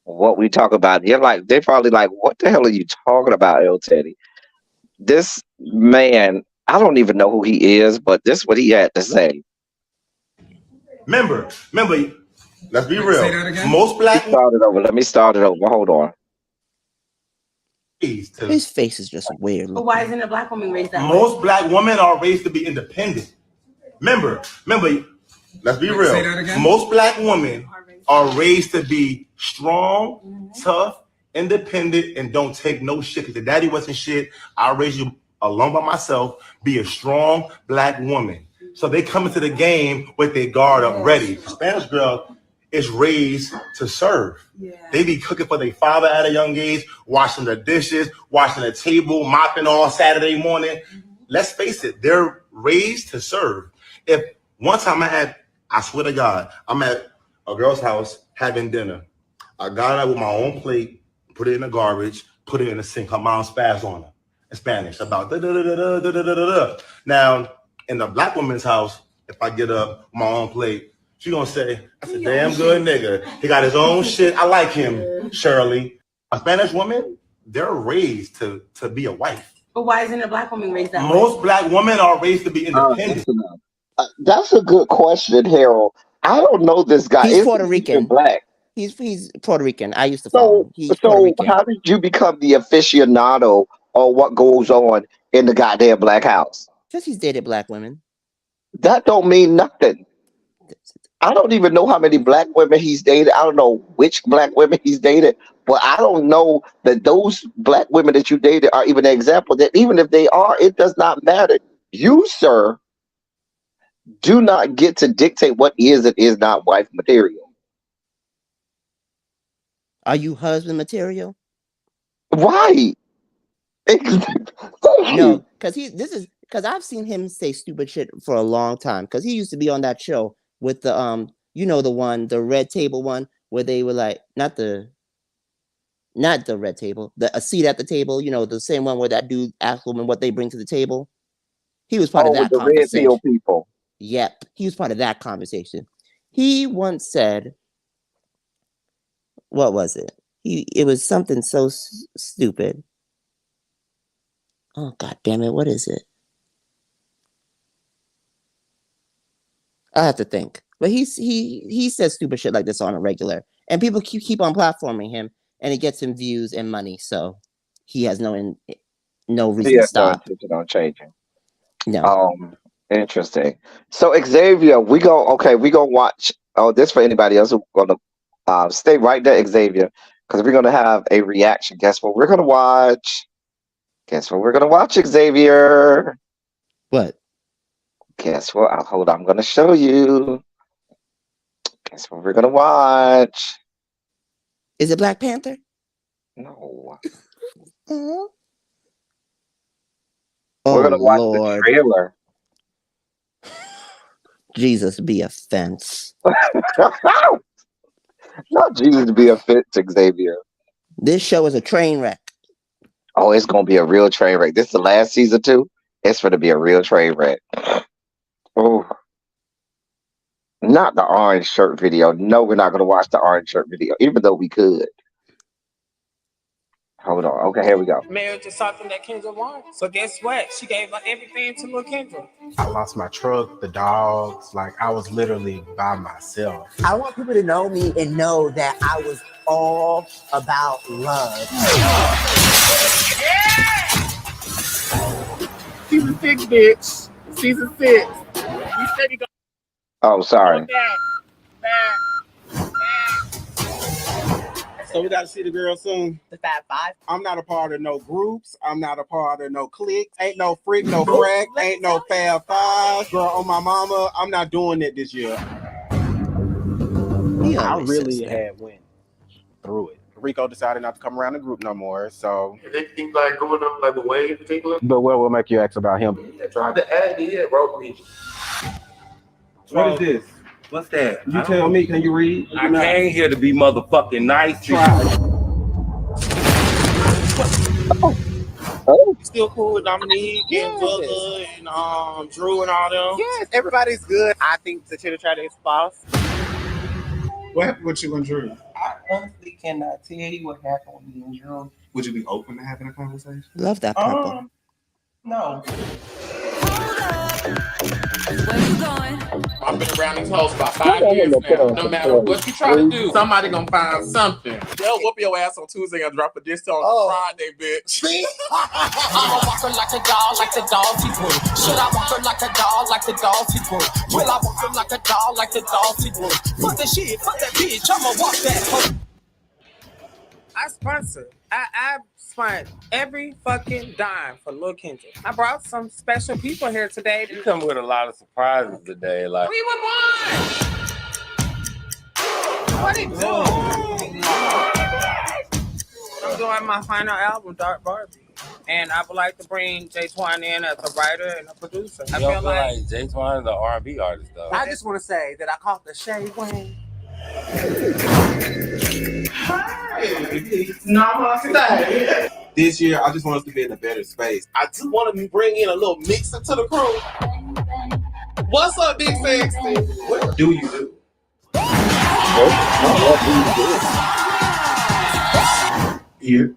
Speaker 3: what we talk about. They're probably like, what the hell are you talking about, El Teddy? This man, I don't even know who he is, but this is what he had to say.
Speaker 5: Remember, let's be real. Most black
Speaker 3: Let me start it over. Hold on.
Speaker 6: His face is just weird.
Speaker 4: But why isn't a black woman raised that way?
Speaker 5: Most black women are raised to be independent. Remember, let's be real. Most black women are raised to be strong, tough, independent, and don't take no shit. Because your daddy wasn't shit. I raised you alone by myself. Be a strong black woman. So they come into the game with their guard up ready. Spanish girl is raised to serve. Yeah. They be cooking for their father at a young age, washing the dishes, washing the table, mopping all Saturday morning. Let's face it, they're raised to serve. If one time I swear to God, I'm at a girl's house having dinner. I got out with my own plate, put it in the garbage, put it in the sink. Her mom spazzed on her in Spanish about da-da-da-da-da-da-da-da. Now, in the black woman's house, if I get up my own plate, she gonna say, that's a damn good nigga. He got his own shit. I like him, Shirley. A Spanish woman, they're raised to be a wife.
Speaker 4: But why isn't a black woman raised that way?
Speaker 5: Most black women are raised to be independent.
Speaker 3: That's a good question, Harold. I don't know this guy.
Speaker 6: He's Puerto Rican.
Speaker 3: Black.
Speaker 6: He's Puerto Rican. I used to follow him. He's Puerto Rican.
Speaker 3: How did you become the aficionado on what goes on in the goddamn black house?
Speaker 6: Because he's dated black women.
Speaker 3: That don't mean nothing. I don't even know how many black women he's dated. I don't know which black women he's dated, but I don't know that those black women that you dated are even an example that even if they are, it does not matter. You, sir, do not get to dictate what is and is not wife material.
Speaker 6: Are you husband material?
Speaker 3: Right.
Speaker 6: No, because I've seen him say stupid shit for a long time. Because he used to be on that show with the the red table one where they were like not the red table, a seat at the table, the same one where that dude asked women what they bring to the table. He was part of that conversation.
Speaker 3: Red pill people.
Speaker 6: Yep, he was part of that conversation. He once said, what was it? It was something so stupid. Oh, God damn it. What is it? I have to think. But he says stupid shit like this on a regular. And people keep on platforming him. And it gets him views and money. So he has no reason to stop.
Speaker 3: No intention on changing.
Speaker 6: No.
Speaker 3: Interesting. So Xavier, we gonna watch. Oh, this for anybody else who's gonna stay right there, Xavier, because we're gonna have a reaction. Guess what we're gonna watch? Xavier.
Speaker 6: What?
Speaker 3: Guess what? Hold on, I'm gonna show you. Guess what we're gonna watch?
Speaker 6: Is it Black Panther?
Speaker 3: No.
Speaker 6: Oh,
Speaker 3: we're gonna watch
Speaker 6: Lord.
Speaker 3: The trailer.
Speaker 6: Jesus be a fence.
Speaker 3: Not Jesus to be a fence, Xavier.
Speaker 6: This show is a train wreck.
Speaker 3: Oh, it's gonna be a real train wreck. This is the last season too. It's gonna be a real train wreck. Oh, not the orange shirt video. No, we're not gonna watch the orange shirt video, even though we could. Hold on. Okay, here we go.
Speaker 7: Marriage is something that Kendra wants. So guess what? She gave everything to little Kendra.
Speaker 8: I lost my truck, the dogs. Like, I was literally by myself.
Speaker 9: I want people to know me and know that I was all about love.
Speaker 7: Season 6, bitch. Season 6. You said you go.
Speaker 3: Oh, sorry.
Speaker 7: Back. So we got to see the girl soon.
Speaker 9: The Fab Five.
Speaker 7: I'm not a part of no groups. I'm not a part of no cliques. Ain't no freak, no frack. Ain't no Fab Five. Girl, on my mama, I'm not doing it this year. I really had went through it. Rico decided not to come around the group no more, so.
Speaker 10: Is anything like going on like the way in particular?
Speaker 7: But what will make you ask about him?
Speaker 10: I tried to add it, wrote me.
Speaker 7: What is this?
Speaker 10: What's that?
Speaker 7: You tell me, can you read?
Speaker 10: I came here to be motherfucking nice.
Speaker 7: Try.
Speaker 3: Oh,
Speaker 7: You still cool with Dominique and Bubba and Drew and all them?
Speaker 8: Yes, everybody's good. I think the chitter chatter is false.
Speaker 7: What happened with you and Drew?
Speaker 8: I honestly cannot tell you what happened with me and Drew.
Speaker 7: Would you be open to having a conversation?
Speaker 6: Love that purple.
Speaker 8: No.
Speaker 11: Where you going?
Speaker 12: I've been around these hoes about 5 years now. No matter what you try to do, somebody gonna find something. They'll whoop your ass on Tuesday and drop a diss on Friday, bitch.
Speaker 11: I'ma walk her like a dog, like the dog he would. Should I walk her like a dog, like the dog he would? Will I walk her like a dog, like the dog he would? Fuck that shit, fuck that bitch, I'ma walk that hoe.
Speaker 8: I sponsor. I spent every fucking dime for Lil Kendrick. I brought some special people here today.
Speaker 13: You come with a lot of surprises today. Like,
Speaker 8: We were born! What it do? I'm doing my final album, Dark Barbie. And I would like to bring Jay Twine in as a writer and a producer. I feel like
Speaker 13: Jay Twine is an R&B artist, though.
Speaker 8: I just want to say that I caught the shade Wayne.
Speaker 7: Namaste. This year, I just want us to be in a better space. I just want to bring in a little mixer to the crew. What's up, Big Sexy? What do you do? Here.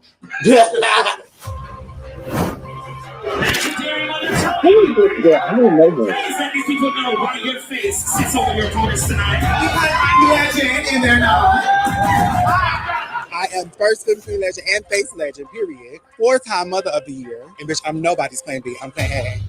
Speaker 3: I don't know that.
Speaker 11: These people know why your face sits over your opponents tonight.
Speaker 7: Legend in there now.
Speaker 14: I am first film legend and face legend, period. 4-time mother of the year. And bitch, I'm nobody's plan B. I'm plan A.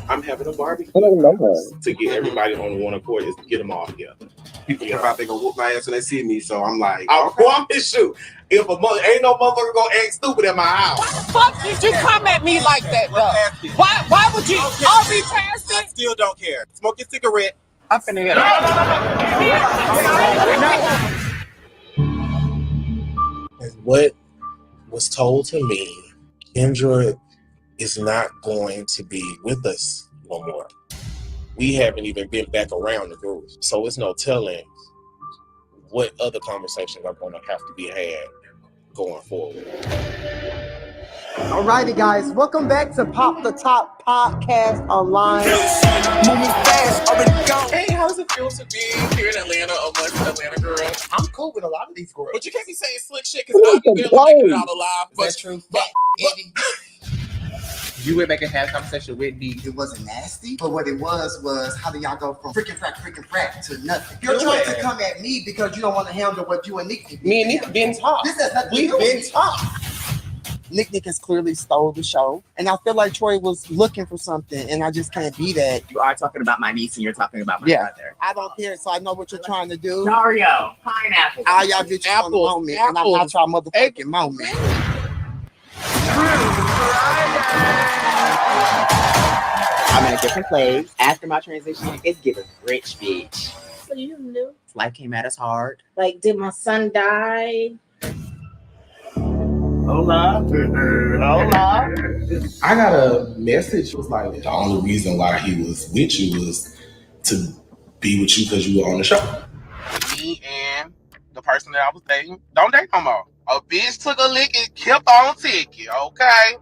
Speaker 7: I'm having a barbecue
Speaker 3: I don't know that.
Speaker 7: to get everybody on one accord, is to get them all together. People come out, they gonna whoop my ass when they see me, so I'm like, I promise you, if ain't no motherfucker gonna act stupid in my house.
Speaker 8: Why the fuck did you come at me like that, though? Why would you all be past
Speaker 7: I
Speaker 8: it?
Speaker 7: still don't care. Smoke your cigarette.
Speaker 8: I'm finna hit
Speaker 15: And what was told to me, Kendra is not going to be with us no more. We haven't even been back around the group, so it's no telling what other conversations are going to have to be had going forward.
Speaker 9: Alrighty, guys, welcome back to Pop the Top Podcast Online. Moving fast, already gone.
Speaker 12: Hey, how does it feel to be here in Atlanta amongst Atlanta girls?
Speaker 14: I'm cool with a lot of these girls.
Speaker 12: But you can't be saying slick shit because I've been like it out alive.
Speaker 14: That's true.
Speaker 16: You went back and had a conversation with me. It wasn't nasty, but what it was how do y'all go from freaking frack to nothing? You're trying to come at me because you don't want to handle what you and Nick did.
Speaker 8: Me and Nick been talk.
Speaker 16: This has nothing to
Speaker 8: We've
Speaker 16: do with
Speaker 8: been
Speaker 16: it.
Speaker 8: talk.
Speaker 9: Nick has clearly stole the show, and I feel like Troy was looking for something, and I just can't be that.
Speaker 16: You are talking about my niece and you're talking about my brother.
Speaker 9: I don't care, so I know what you're trying to do.
Speaker 16: Oreo, pineapple.
Speaker 9: All y'all get you on the moment, and I'm not y'all motherfucking moment.
Speaker 16: I'm in a different place. After my transition, it's giving rich bitch.
Speaker 17: What do you do?
Speaker 16: Life came at us hard.
Speaker 17: Like, did my son die?
Speaker 14: Hola. Hola. I got a message. It was like, the only reason why he was with you was to be with you because you were on the show.
Speaker 12: Me and the person that I was dating don't date no more. A bitch took a lick and kept on ticking, okay?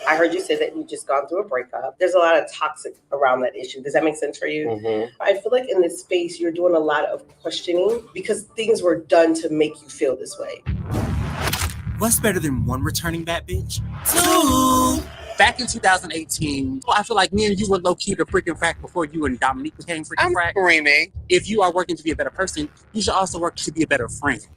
Speaker 18: I heard you say that you just gone through a breakup. There's a lot of toxic around that issue. Does that make sense for you?
Speaker 13: Mm-hmm.
Speaker 18: I feel like in this space, you're doing a lot of questioning because things were done to make you feel this way.
Speaker 19: What's better than one returning bad bitch? Two! Back in 2018, I feel like me and you were low-key the freaking frack before you and Dominique became freaking frack.
Speaker 12: Screaming.
Speaker 19: If you are working to be a better person, you should also work to be a better friend.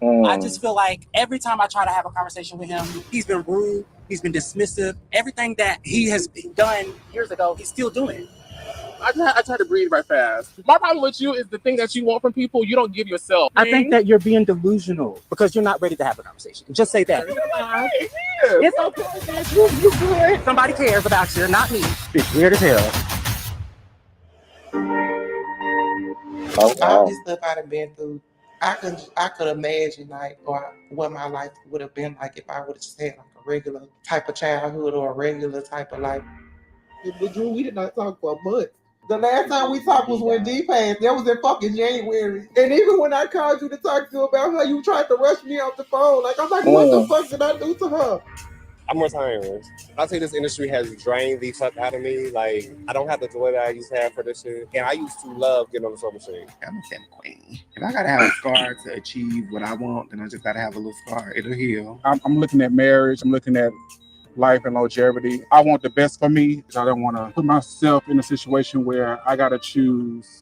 Speaker 19: I just feel like every time I try to have a conversation with him, he's been rude, he's been dismissive. Everything that he has done years ago, he's still doing.
Speaker 12: I try to breathe right fast. My problem with you is the thing that you want from people, you don't give yourself.
Speaker 19: I think that you're being delusional because you're not ready to have a conversation. Just say that. It's okay. You good. Somebody cares about you, not me. It's weird as hell.
Speaker 20: All this stuff I've been through, I could imagine what my life would have been like if I would have just had like a regular type of childhood or a regular type of life.
Speaker 21: But Drew, we did not talk for a month. The last time we talked was when D passed. That was in fucking January. And even when I called you to talk to her about her, you tried to rush me off the phone. Like, I'm like, what the fuck did I do to her?
Speaker 2: I'm retiring. I say this industry has drained the fuck out of me. Like, I don't have the joy that I used to have for this shit. And I used to love getting on the sewing machine.
Speaker 22: I'm a femme queen. If I gotta have a scar to achieve what I want, then I just gotta have a little scar. It'll heal.
Speaker 23: I'm looking at marriage. I'm looking at life and longevity. I want the best for me. I don't want to put myself in a situation where I gotta choose.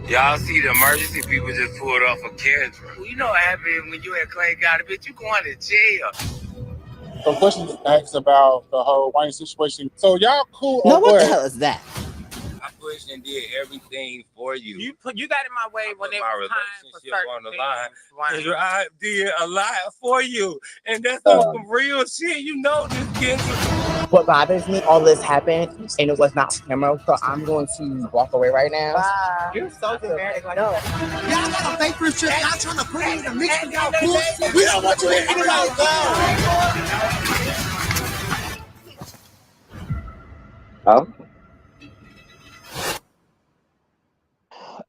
Speaker 13: Y'all see the emergency people just pulled off of Kendra. Well, you know what happened when you and Clay got a bitch, you going to jail.
Speaker 23: So questions asked about the whole Wayne situation. So y'all cool
Speaker 6: No,
Speaker 23: or
Speaker 6: what the
Speaker 23: what?
Speaker 6: hell is that?
Speaker 13: I pushed and did everything for you.
Speaker 8: You got in my way when it
Speaker 13: my
Speaker 8: was time for
Speaker 13: relationship
Speaker 8: certain
Speaker 13: on the
Speaker 8: things,
Speaker 13: line.
Speaker 8: Wayne.
Speaker 13: I did a lot for you. And that's on some real shit. You know this, Kendra.
Speaker 9: What bothers me, all this happened and it was not camera, so I'm going to walk away right now.
Speaker 8: Bye.
Speaker 9: You're so dramatic. Like,
Speaker 16: Y'all got a fake friendship. Y'all trying to put in the mix with y'all bullshit.
Speaker 23: We don't want you here anyway.
Speaker 3: Oh.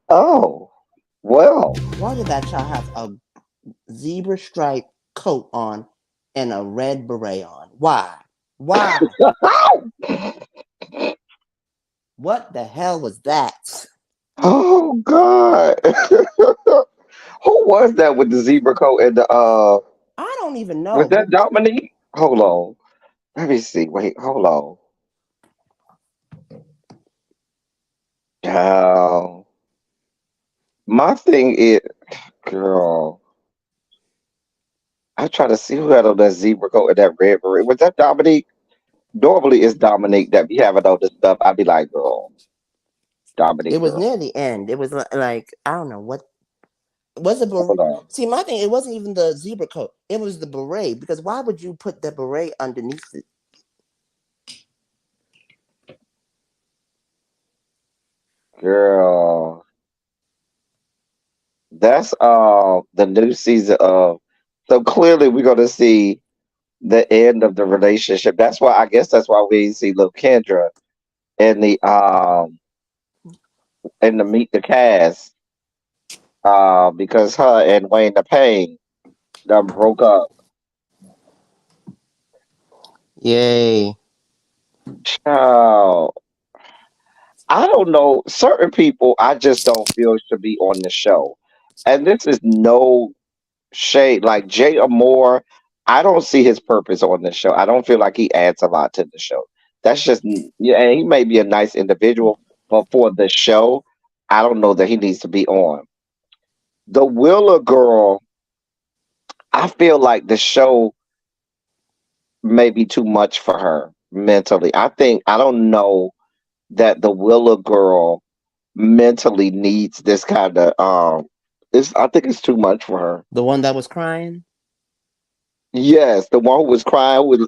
Speaker 3: Oh. Well.
Speaker 6: Why did that child have a zebra stripe coat on and a red beret on? Why? Why? What the hell was that?
Speaker 3: Oh God. Who was that with the zebra coat and the
Speaker 6: I don't even know.
Speaker 3: was that Dominique? Hold on. Let me see. Wait, hold on. Child. My thing is, girl, I try to see who had on that zebra coat and that red beret. Was that Dominique? Normally it's Dominique that be having all this stuff. I'd be like, girl, Dominique,
Speaker 6: It was
Speaker 3: girl.
Speaker 6: near the end. It was like I don't know what was it.
Speaker 3: Hold on.
Speaker 6: See, my thing, it wasn't even the zebra coat. It was the beret. Because why would you put the beret underneath it?
Speaker 3: Girl. That's the new season of, so clearly we're gonna see the end of the relationship. That's why I guess that's why we see little Kendra in the Meet the Cast. Because her and Wayne the Pain done broke up.
Speaker 6: Yay.
Speaker 3: Child. I don't know. Certain people I just don't feel should be on the show. And this is no shade. Like Jay Amore, I don't see his purpose on the show. I don't feel like he adds a lot to the show. That's just, yeah, and he may be a nice individual, but for the show, I don't know that he needs to be on. The Willer girl, I feel like the show may be too much for her mentally. I don't know that the Willer girl mentally needs this kind of I think it's too much for her.
Speaker 6: The one that was crying?
Speaker 3: Yes, the one who was crying with,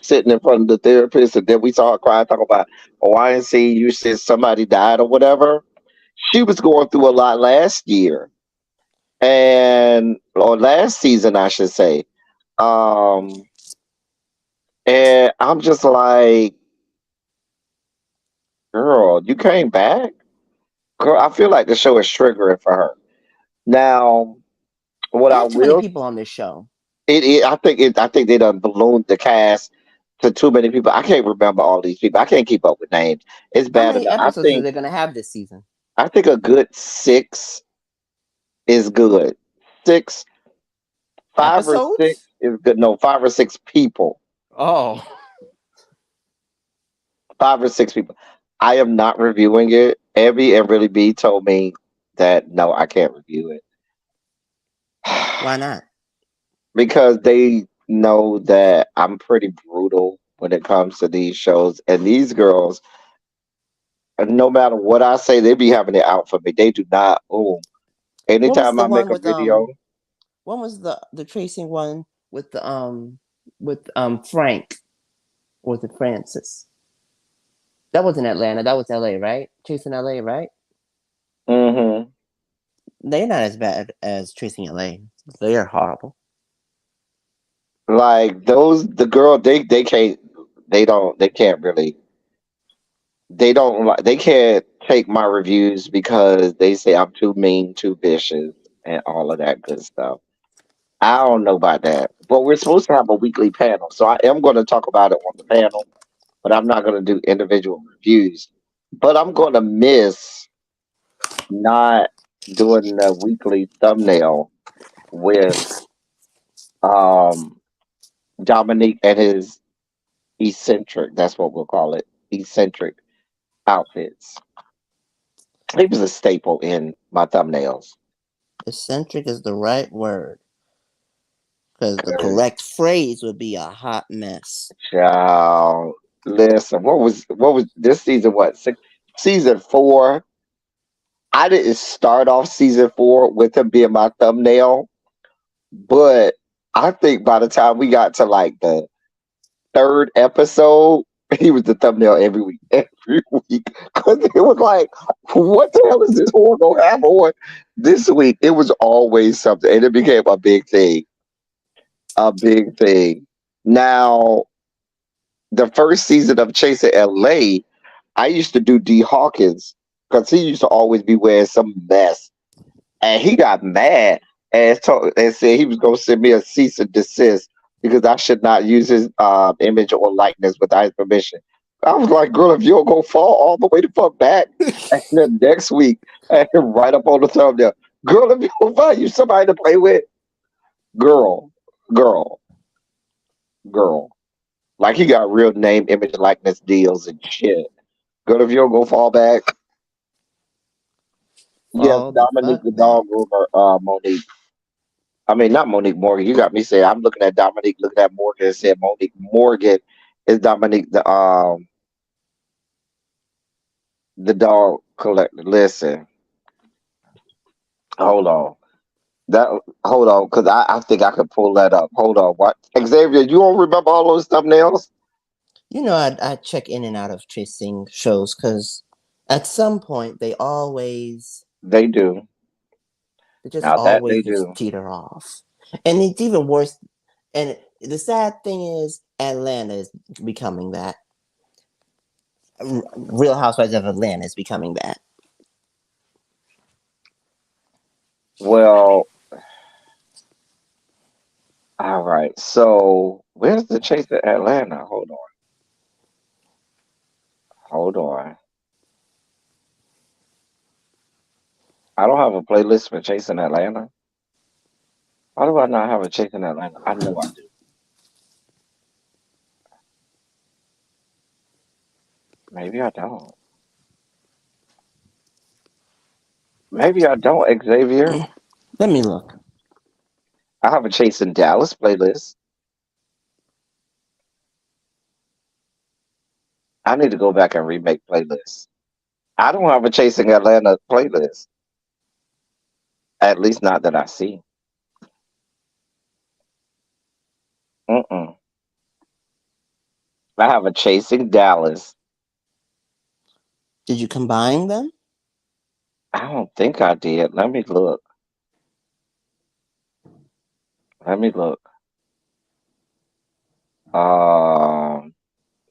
Speaker 3: sitting in front of the therapist, and then we saw her cry, talking about, oh, I didn't see you since somebody died or whatever. She was going through a lot last year, or last season, I should say. And I'm just like, girl, you came back? Girl, I feel like the show is triggering for her. Now, what I
Speaker 6: There's too many
Speaker 3: will,
Speaker 6: people on this show.
Speaker 3: I think they done ballooned the cast to too many people. I can't remember all these people. I can't keep up with names. It's
Speaker 6: How
Speaker 3: bad
Speaker 6: many
Speaker 3: enough.
Speaker 6: episodes are they going to have this season?
Speaker 3: I think a good 6 is good. 6, 5 or 6
Speaker 6: Episodes?
Speaker 3: is good. No, 5 or 6 people.
Speaker 6: Oh.
Speaker 3: 5 or 6 people. I am not reviewing it. Evie and Really B told me that no, I can't review it.
Speaker 6: Why not?
Speaker 3: Because they know that I'm pretty brutal when it comes to these shows. And these girls, no matter what I say, they be having it out for me. They do not. Oh,
Speaker 6: What was
Speaker 3: anytime
Speaker 6: the
Speaker 3: I make
Speaker 6: one
Speaker 3: a
Speaker 6: with
Speaker 3: video,
Speaker 6: what was the tracing one with the Frank? Or was it Francis? That wasn't Atlanta. That was LA, right? Chasing LA, right?
Speaker 3: mm-hmm.
Speaker 6: They're not as bad as Chasing LA. They are horrible.
Speaker 3: Like the girl, they can't, they can't really, they can't take my reviews because they say I'm too mean, too vicious, and all of that good stuff. I don't know about that. But we're supposed to have a weekly panel. So I am going to talk about it on the panel, but I'm not going to do individual reviews. But I'm going to miss not doing the weekly thumbnail with um Dominique and his eccentric, that's what we'll call it, eccentric outfits. He was a staple in my thumbnails.
Speaker 6: Eccentric is the right word. Because the
Speaker 3: 'Cause,
Speaker 6: correct phrase would be a hot mess.
Speaker 3: child, listen, what was this season? What season 4? I didn't start off season 4 with him being my thumbnail, but I think by the time we got to like the 3rd episode, he was the thumbnail every week, every week. Because it was like, what the hell is this whore gonna have on this week? It was always something, and it became a big thing. A big thing. Now, the first season of Chasing LA, I used to do D Hawkins because he used to always be wearing some mess, and he got mad and said he was gonna send me a cease and desist because I should not use his image or likeness without his permission. I was like, girl, if you don't go fall all the way the fuck back, and then next week, and right up on the thumbnail, girl, if you don't find you somebody to play with, girl, girl, girl. Like he got real name, image, likeness deals and shit. Girl, if you don't go fall back, yes,
Speaker 6: Fall the
Speaker 3: Dominique
Speaker 6: fuck
Speaker 3: the
Speaker 6: back.
Speaker 3: dog groomer, Monique. I mean, not Monique Morgan. You got me saying I'm looking at Dominique, looking at Morgan, and said Monique Morgan is Dominique the dog collector. Listen, hold on. That hold on, because I think I could pull that up. Hold on, what Xavier? You don't remember all those thumbnails?
Speaker 6: You know, I check in and out of chasing shows because at some point
Speaker 3: They do.
Speaker 6: they just
Speaker 3: Now that
Speaker 6: always
Speaker 3: they
Speaker 6: just
Speaker 3: do.
Speaker 6: teeter off. And it's even worse. And the sad thing is, Atlanta is becoming that. Real Housewives of Atlanta is becoming that.
Speaker 3: Well, all right. So where's the chase at Atlanta? Hold on. Hold on. I don't have a playlist for Chasing Atlanta. Why do I not have a Chasing Atlanta? I know I do. Maybe I don't. Maybe I don't, Xavier.
Speaker 6: Let me look.
Speaker 3: I have a Chasing Dallas playlist. I need to go back and remake playlists. I don't have a Chasing Atlanta playlist. At least not that I see. Mm-mm. I have a Chasing Dallas.
Speaker 6: Did you combine them?
Speaker 3: I don't think I did. Let me look. Let me look.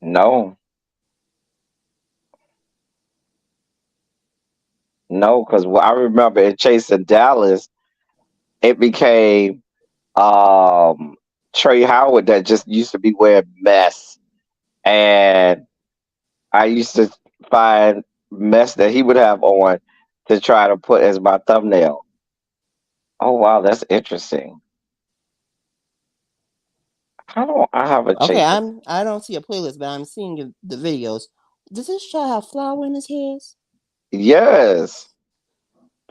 Speaker 3: No, no, because I remember in Chasing Dallas, it became Trey Howard that just used to be wearing mess, and I used to find mess that he would have on to try to put as my thumbnail. Oh wow, that's interesting. How do I have a
Speaker 6: Okay,
Speaker 3: Chasing?
Speaker 6: I don't see a playlist, but I'm seeing the videos. Does this child have flour in his hairs?
Speaker 3: Yes.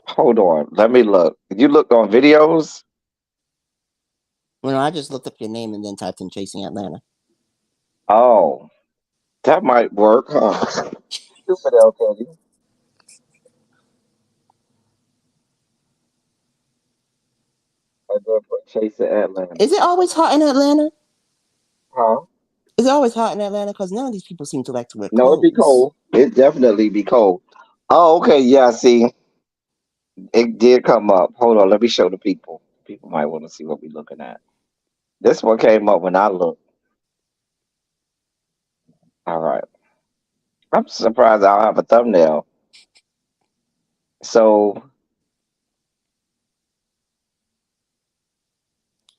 Speaker 3: Hold on. Let me look. You looked on videos?
Speaker 6: Well, no, I just looked up your name and then typed in Chasing Atlanta.
Speaker 3: Oh, that might work, huh? Stupid L Teddy. I go for Chasing Atlanta.
Speaker 6: Is it always hot in Atlanta?
Speaker 3: Huh?
Speaker 6: Is it always hot in Atlanta? Because none of these people seem to like to wear
Speaker 3: No, it'd be
Speaker 6: clothes.
Speaker 3: cold. It definitely be cold. Oh, okay. Yeah, see, it did come up. Hold on. Let me show the people. People might want to see what we're looking at. This one came up when I looked. All right. I'm surprised I don't have a thumbnail. So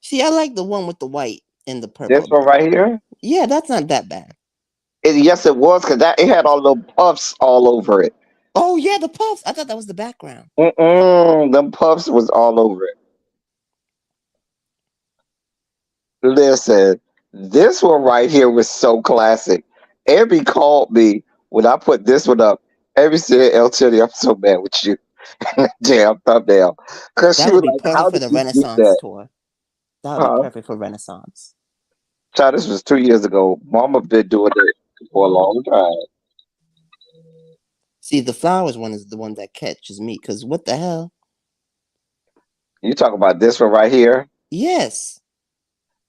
Speaker 6: See, I like the one with the white and the
Speaker 3: This
Speaker 6: purple.
Speaker 3: one right here.
Speaker 6: Yeah, that's not that bad.
Speaker 3: Yes, it was because it had all the puffs all over it.
Speaker 6: Oh yeah, the puffs. I thought that was the background.
Speaker 3: Them puffs was all over it. Listen, this one right here was so classic. Abby called me when I put this one up. Abby said, "El Chitty, I'm so mad with you." Damn thumbnail. Because she
Speaker 6: That would
Speaker 3: was
Speaker 6: be
Speaker 3: like, "How
Speaker 6: perfect for
Speaker 3: did
Speaker 6: the
Speaker 3: you get
Speaker 6: Renaissance
Speaker 3: that?"
Speaker 6: tour. That would be
Speaker 3: Huh?
Speaker 6: perfect for Renaissance.
Speaker 3: Child, this was 2 years ago. Mama been doing it for a long time.
Speaker 6: See, the flowers one is the one that catches me. Cause what the hell?
Speaker 3: You talk about this one right here?
Speaker 6: Yes.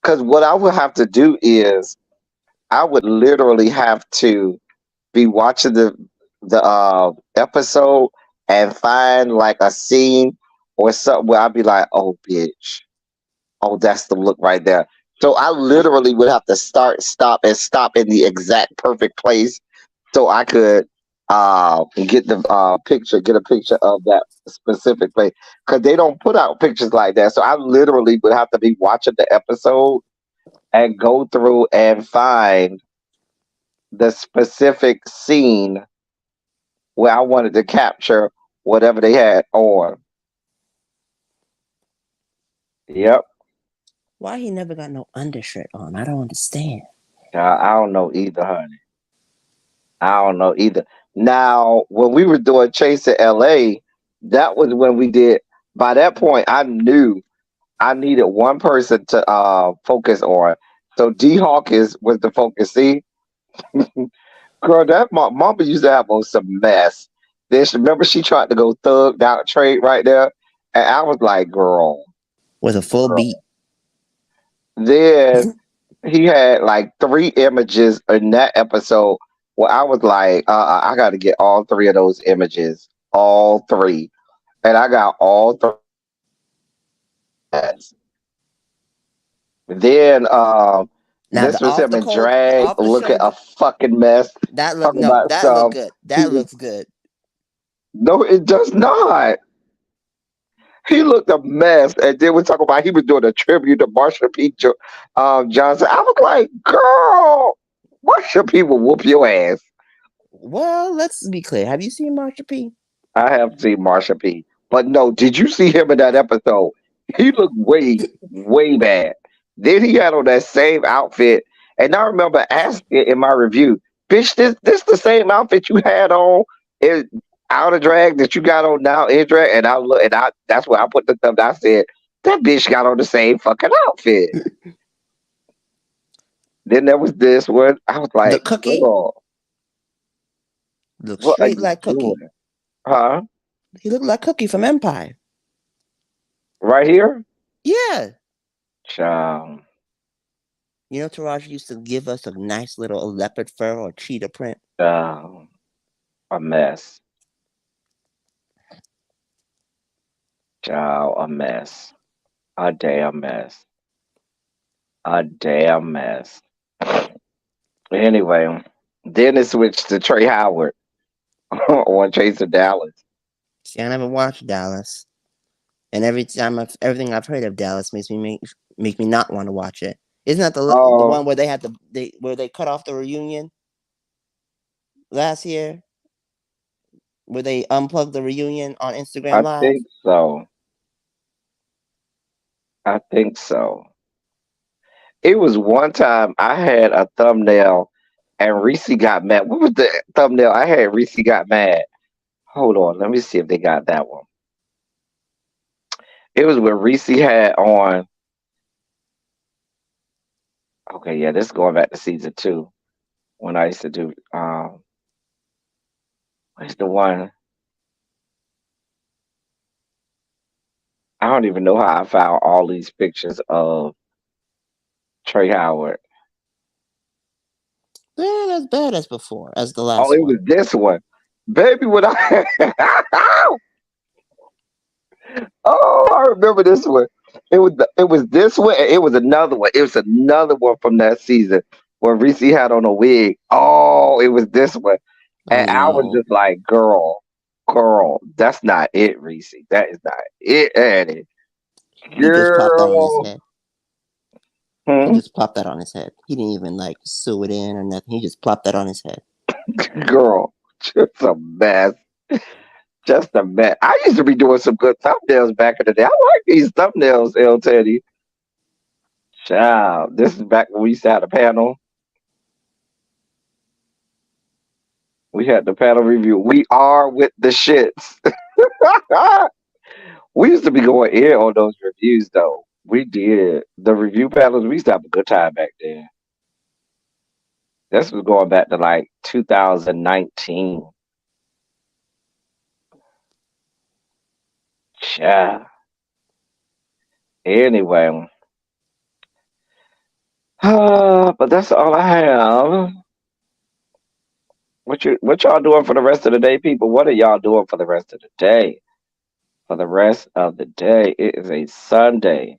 Speaker 3: Because what I would have to do is I would literally have to be watching the episode and find like a scene or something where I'd be like, "Oh, bitch, oh, that's the look right there." So I literally would have to stop in the exact perfect place so I could get the get a picture of that specific place because they don't put out pictures like that. So I literally would have to be watching the episode and go through and find the specific scene where I wanted to capture whatever they had on. Yep.
Speaker 6: Why he never got no undershirt on? I don't understand.
Speaker 3: I don't know either, honey. I don't know either. Now, when we were doing Chase in LA, that was when we did. By that point, I knew I needed one person to focus on. So D Hawkins was the focus. See, girl, that mama used to have on some mess. Then remember she tried to go thug down trade right there, and I was like, girl,
Speaker 6: With a full
Speaker 3: girl.
Speaker 6: beat.
Speaker 3: Then he had like 3 images in that episode where I was like, I got to get all 3 of those images, all 3, and I got all 3. Then
Speaker 6: Now
Speaker 3: this
Speaker 6: the
Speaker 3: was
Speaker 6: off
Speaker 3: him
Speaker 6: the
Speaker 3: in
Speaker 6: cold,
Speaker 3: drag,
Speaker 6: off the
Speaker 3: looking a
Speaker 6: shoulder.
Speaker 3: fucking mess.
Speaker 6: That look
Speaker 3: Talking
Speaker 6: no.
Speaker 3: about
Speaker 6: That look
Speaker 3: some.
Speaker 6: good. That looks good.
Speaker 3: No, it does not. He looked a mess, and then we talk about he was doing a tribute to Marsha P. Johnson. I was like, girl, Marsha P. will whoop your ass.
Speaker 6: Well, let's be clear. Have you seen Marsha P?
Speaker 3: I have seen Marsha P. But no, did you see him in that episode? He looked way, way bad. Then he had on that same outfit, and I remember asking in my review, "Bitch, this the same outfit you had on in out of drag that you got on now in drag?" And I look, and I that's where I put the thumb. I said, "That bitch got on the same fucking outfit." Then there was this one. I was
Speaker 6: The
Speaker 3: like,
Speaker 6: Cookie
Speaker 3: "Girl,
Speaker 6: looks
Speaker 3: what are
Speaker 6: straight
Speaker 3: you
Speaker 6: like Cookie.
Speaker 3: doing, huh?"
Speaker 6: He looked like Cookie from Empire.
Speaker 3: Right here,
Speaker 6: Yeah.
Speaker 3: child.
Speaker 6: You know, Taraji used to give us a nice little leopard fur or cheetah print.
Speaker 3: A mess. Child, a mess. A damn mess. A damn mess. Anyway, then it switched to Trey Howard on Chase of Dallas.
Speaker 6: See, I never watched Dallas, and everything I've heard of Dallas makes me make me not want to watch it. Isn't that the
Speaker 3: Oh,
Speaker 6: one where they cut off the reunion last year? Where they unplugged the reunion on Instagram
Speaker 3: I
Speaker 6: Live?
Speaker 3: think so. I think so. It was one time I had a thumbnail and Reese got mad. What was the thumbnail? I had Reese got mad. Hold on, let me see if they got that one. It was where Reese had on. Okay, yeah, this is going back to season 2 when I used to do what's the one? I don't even know how I found all these pictures of Trey Howard.
Speaker 6: Yeah, that's bad as before, as the
Speaker 3: Oh,
Speaker 6: last
Speaker 3: it was
Speaker 6: one.
Speaker 3: this one. Baby, when I oh, I remember this one. It was this one. And it was another one. It was another one from that season where Reese had on a wig. Oh, it was this one,
Speaker 6: Oh
Speaker 3: and I was
Speaker 6: no.
Speaker 3: just like, girl, that's not it, Reese. That is not it, Annie.
Speaker 6: He just popped that in his
Speaker 3: Girl,
Speaker 6: head. He just plopped that on his head. He didn't even like sew it in or nothing. He just plopped that on his head.
Speaker 3: Girl, just a mess. Just a mess. I used to be doing some good thumbnails back in the day. I like these thumbnails, L Teddy. Child, this is back when we used to have a panel. We had the panel review. We are with the shits. We used to be going in on those reviews, though. We did. The review panels, we used to have a good time back then. This was going back to like 2019. Yeah. Anyway. But that's all I have. What y'all doing for the rest of the day, people? What are y'all doing for the rest of the day? For the rest of the day. It is a Sunday.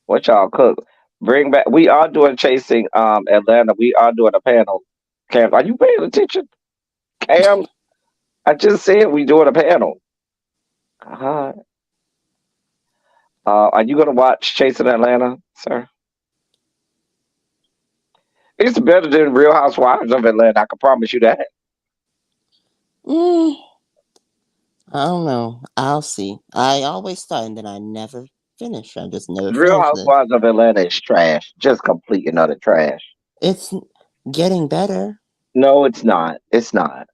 Speaker 3: What y'all cook? Bring back. We are doing chasing Atlanta. We are doing a panel. Cam, are you paying attention? Cam, I just said we doing a panel. Uh, are you gonna watch Chasing Atlanta, sir? It's better than Real Housewives of Atlanta. I can promise you that.
Speaker 6: I don't know. I'll see. I always start and then I never finish. I just never
Speaker 3: Real
Speaker 6: finish this.
Speaker 3: Housewives of Atlanta is trash. Just complete and utter trash.
Speaker 6: It's getting better.
Speaker 3: No, it's not. It's not.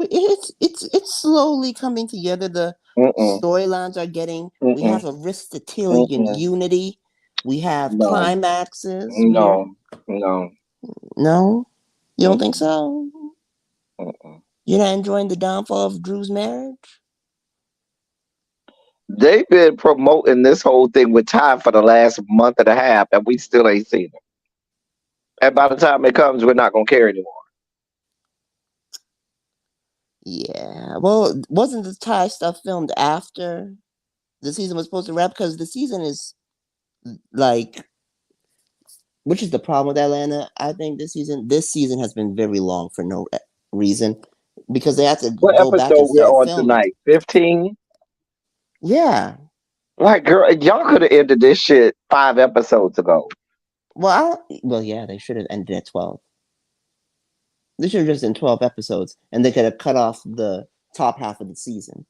Speaker 6: It's slowly coming together. The
Speaker 3: Mm-mm.
Speaker 6: storylines are getting. We
Speaker 3: Mm-mm.
Speaker 6: have Aristotelian
Speaker 3: Mm-mm.
Speaker 6: unity. We have
Speaker 3: No.
Speaker 6: climaxes.
Speaker 3: No. No.
Speaker 6: No, you don't think
Speaker 3: Mm-mm.
Speaker 6: so?
Speaker 3: Mm-mm.
Speaker 6: You're not enjoying the downfall of Drew's marriage?
Speaker 3: They've been promoting this whole thing with Ty for the last month and a half, and we still ain't seen it. And by the time it comes, we're not gonna care anymore.
Speaker 6: Yeah. Well, wasn't the Thai stuff filmed after the season was supposed to wrap? Because the season is like, which is the problem with Atlanta? I think this season has been very long for no reason because they have to
Speaker 3: What
Speaker 6: go back
Speaker 3: episode
Speaker 6: and
Speaker 3: we're
Speaker 6: start
Speaker 3: on
Speaker 6: filming.
Speaker 3: tonight? 15?
Speaker 6: Yeah.
Speaker 3: Like, girl, y'all could have ended this shit 5 episodes ago.
Speaker 6: Well, yeah, they should have ended at 12. They should have just done 12 episodes, and they could have cut off the top half of the season.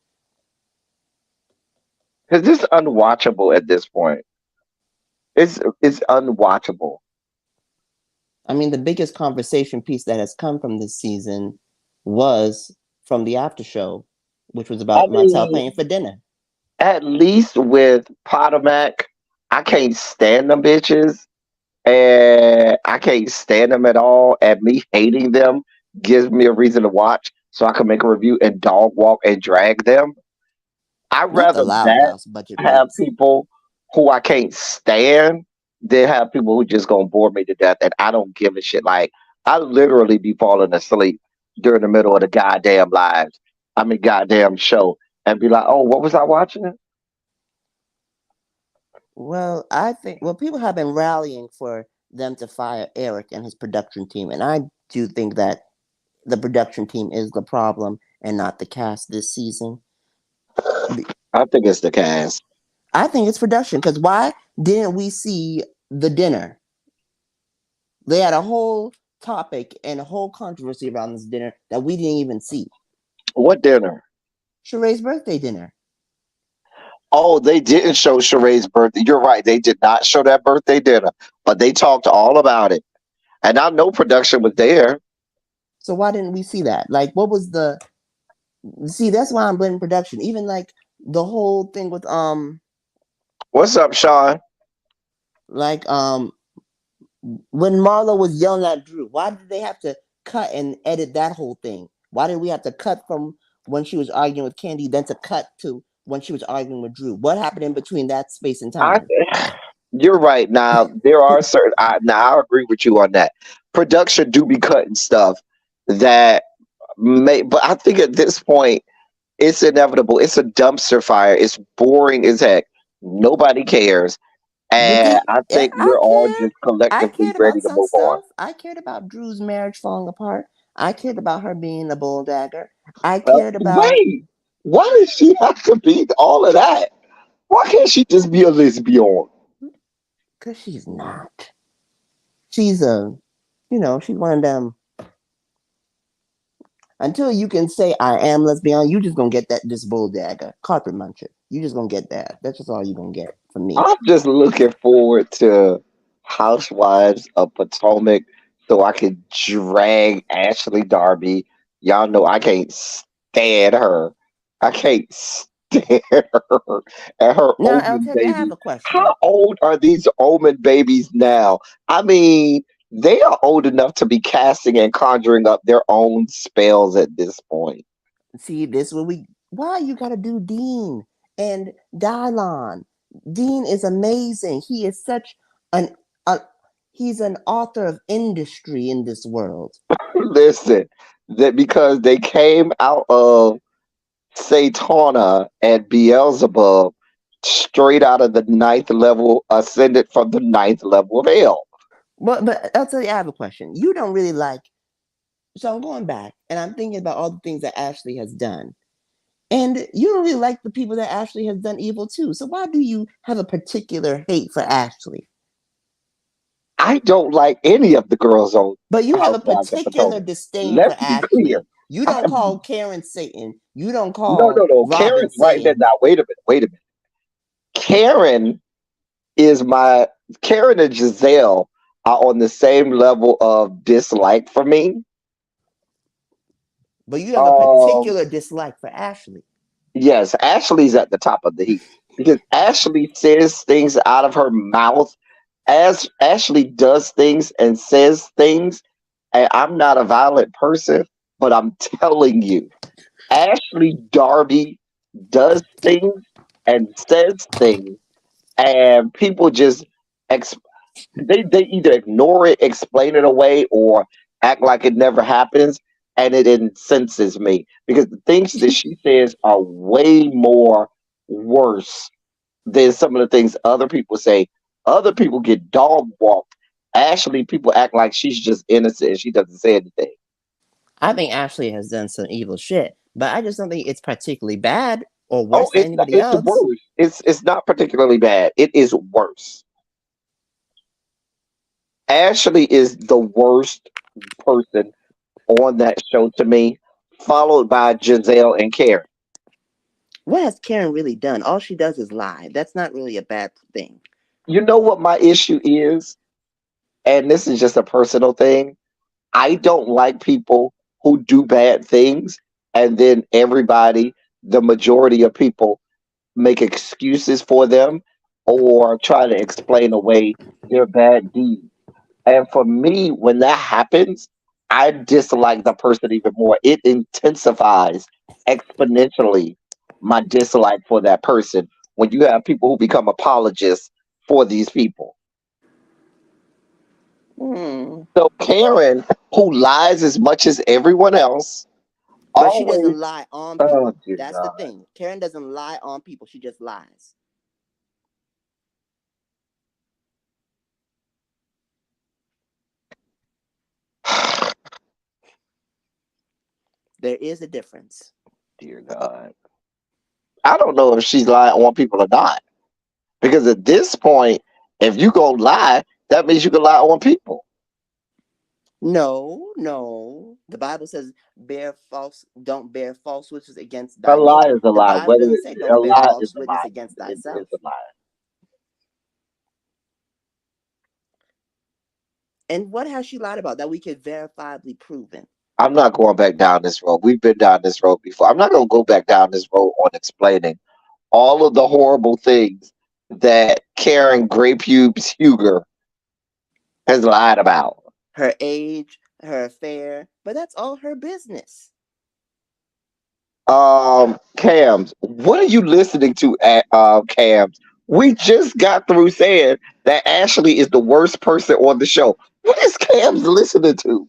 Speaker 3: Because this is unwatchable at this point. It's unwatchable.
Speaker 6: I mean, the biggest conversation piece that has come from this season was from the after show, which was about Martell paying for dinner.
Speaker 3: At least with Potomac, I can't stand them bitches. And I can't stand them at all. And me hating them gives me a reason to watch so I can make a review and dog walk and drag them. I'd
Speaker 6: Not the
Speaker 3: rather
Speaker 6: Loud
Speaker 3: that
Speaker 6: House budget
Speaker 3: have
Speaker 6: rates.
Speaker 3: people who I can't stand than have people who just gonna bore me to death and I don't give a shit. Like I literally be falling asleep during the middle of the goddamn goddamn show and be like, oh, what was I watching?
Speaker 6: Well, I think people have been rallying for them to fire Eric and his production team, and I do think that the production team is the problem and not the cast this season.
Speaker 3: I think it's the cast.
Speaker 6: I think it's production because why didn't we see the dinner? They had a whole topic and a whole controversy around this dinner that we didn't even see.
Speaker 3: What dinner?
Speaker 6: Sheree's birthday dinner.
Speaker 3: Oh, they didn't show Sheree's birthday. You're right. They did not show that birthday dinner, but they talked all about it. And I know production was there.
Speaker 6: So why didn't we see that? Like, what was the... See, that's why I'm blaming production. Even like the whole thing with
Speaker 3: What's up, Sean?
Speaker 6: Like when Marlo was yelling at Drew, why did they have to cut and edit that whole thing? Why did we have to cut from when she was arguing with Candy, then to cut to when she was arguing with Drew? What happened in between that space and time?
Speaker 3: You're right. Now there are certain. I agree with you on that. Production do be cutting stuff that but I think at this point it's inevitable. It's a dumpster fire. It's boring as heck. Nobody cares, and I think we're all just collectively ready to move on.
Speaker 6: I cared about Drew's marriage falling apart. I cared about her being a bulldagger. I cared about...
Speaker 3: Wait, why does she have to be all of that? Why can't she just be a lesbian?
Speaker 6: Because she's not. She's she's one of them. Until you can say I am lesbian, you just gonna get this bull dagger, carpet muncher. You just gonna get that. That's just all you gonna get from me.
Speaker 3: I'm just looking forward to Housewives of Potomac so I can drag Ashley Darby. Y'all know I can't stand her. I can't stand her and her
Speaker 6: Now,
Speaker 3: Omen
Speaker 6: LTV, I have
Speaker 3: babies.
Speaker 6: a question.
Speaker 3: How old are these Omen babies now? I mean, they are old enough to be casting and conjuring up their own spells at this point.
Speaker 6: See, this what we. Why you gotta do Dean and Dylon? Dean is amazing. He is such an. A, he's an author of industry in this world.
Speaker 3: Listen, that because they came out of Satana and Beelzebub straight out of the ninth level, ascended from the ninth level of hell.
Speaker 6: But I'll tell you, I have a question. You don't really like. So I'm going back and I'm thinking about all the things that Ashley has done. And you don't really like the people that Ashley has done evil to. So why do you have a particular hate for Ashley?
Speaker 3: I don't like any of the girls on
Speaker 6: But you have a
Speaker 3: Housewives of
Speaker 6: particular
Speaker 3: Potomac.
Speaker 6: disdain for
Speaker 3: Let's be clear.
Speaker 6: Ashley. You don't call Karen Satan. You don't
Speaker 3: No,
Speaker 6: call
Speaker 3: no, no.
Speaker 6: Robin
Speaker 3: Karen's right there
Speaker 6: Satan.
Speaker 3: now. Wait a minute. Wait a minute. Karen Karen and Giselle are on the same level of dislike for me.
Speaker 6: But you have a
Speaker 3: Um,
Speaker 6: particular dislike for Ashley.
Speaker 3: yes, Ashley's at the top of the heap because Ashley says things out of her mouth as Ashley does things and says things. And I'm not a violent person, but I'm telling you, Ashley Darby does things and says things, and people just ex- they either ignore it, explain it away, or act like it never happens, and it incenses me because the things that she says are way more worse than some of the things other people say. Other people get dog walked. Ashley, people act like she's just innocent and she doesn't say anything.
Speaker 6: I think Ashley has done some evil shit, but I just don't think it's particularly bad or
Speaker 3: Oh,
Speaker 6: worse than anybody
Speaker 3: it's
Speaker 6: else.
Speaker 3: worse. It's not particularly bad. It is worse. Ashley is the worst person on that show to me, followed by Giselle and Karen.
Speaker 6: What has Karen really done? All she does is lie. That's not really a bad thing.
Speaker 3: You know what my issue is? And this is just a personal thing. I don't like people who do bad things and then everybody, the majority of people, make excuses for them or try to explain away their bad deeds. And for me, when that happens, I dislike the person even more. It intensifies exponentially my dislike for that person when you have people who become apologists for these people. So Karen, who lies as much as everyone else,
Speaker 6: But she
Speaker 3: always.
Speaker 6: doesn't lie on
Speaker 3: Oh
Speaker 6: people.
Speaker 3: dear
Speaker 6: That's the
Speaker 3: God.
Speaker 6: thing. Karen doesn't lie on people. She just lies. There is a difference.
Speaker 3: Dear God. I don't know if she's lying on people or not. Because at this point, if you go lie, that means you can lie on people.
Speaker 6: No. The Bible says don't bear false witness against
Speaker 3: A
Speaker 6: thy
Speaker 3: lie
Speaker 6: neighbor.
Speaker 3: is a
Speaker 6: The
Speaker 3: lie.
Speaker 6: Bible
Speaker 3: Whether
Speaker 6: doesn't say
Speaker 3: a
Speaker 6: don't bear
Speaker 3: lie is
Speaker 6: false
Speaker 3: a
Speaker 6: witness
Speaker 3: lie.
Speaker 6: against
Speaker 3: It's
Speaker 6: thyself.
Speaker 3: a lie.
Speaker 6: And what has she lied about that we could verifiably proven?
Speaker 3: I'm not going back down this road. We've been down this road before. I'm not going to go back down this road on explaining all of the horrible things that Karen Grey Pubes Huger has lied about.
Speaker 6: Her age, her affair, but that's all her business.
Speaker 3: Cams, what are you listening to at Cams? We just got through saying that Ashley is the worst person on the show. What is Cams listening to?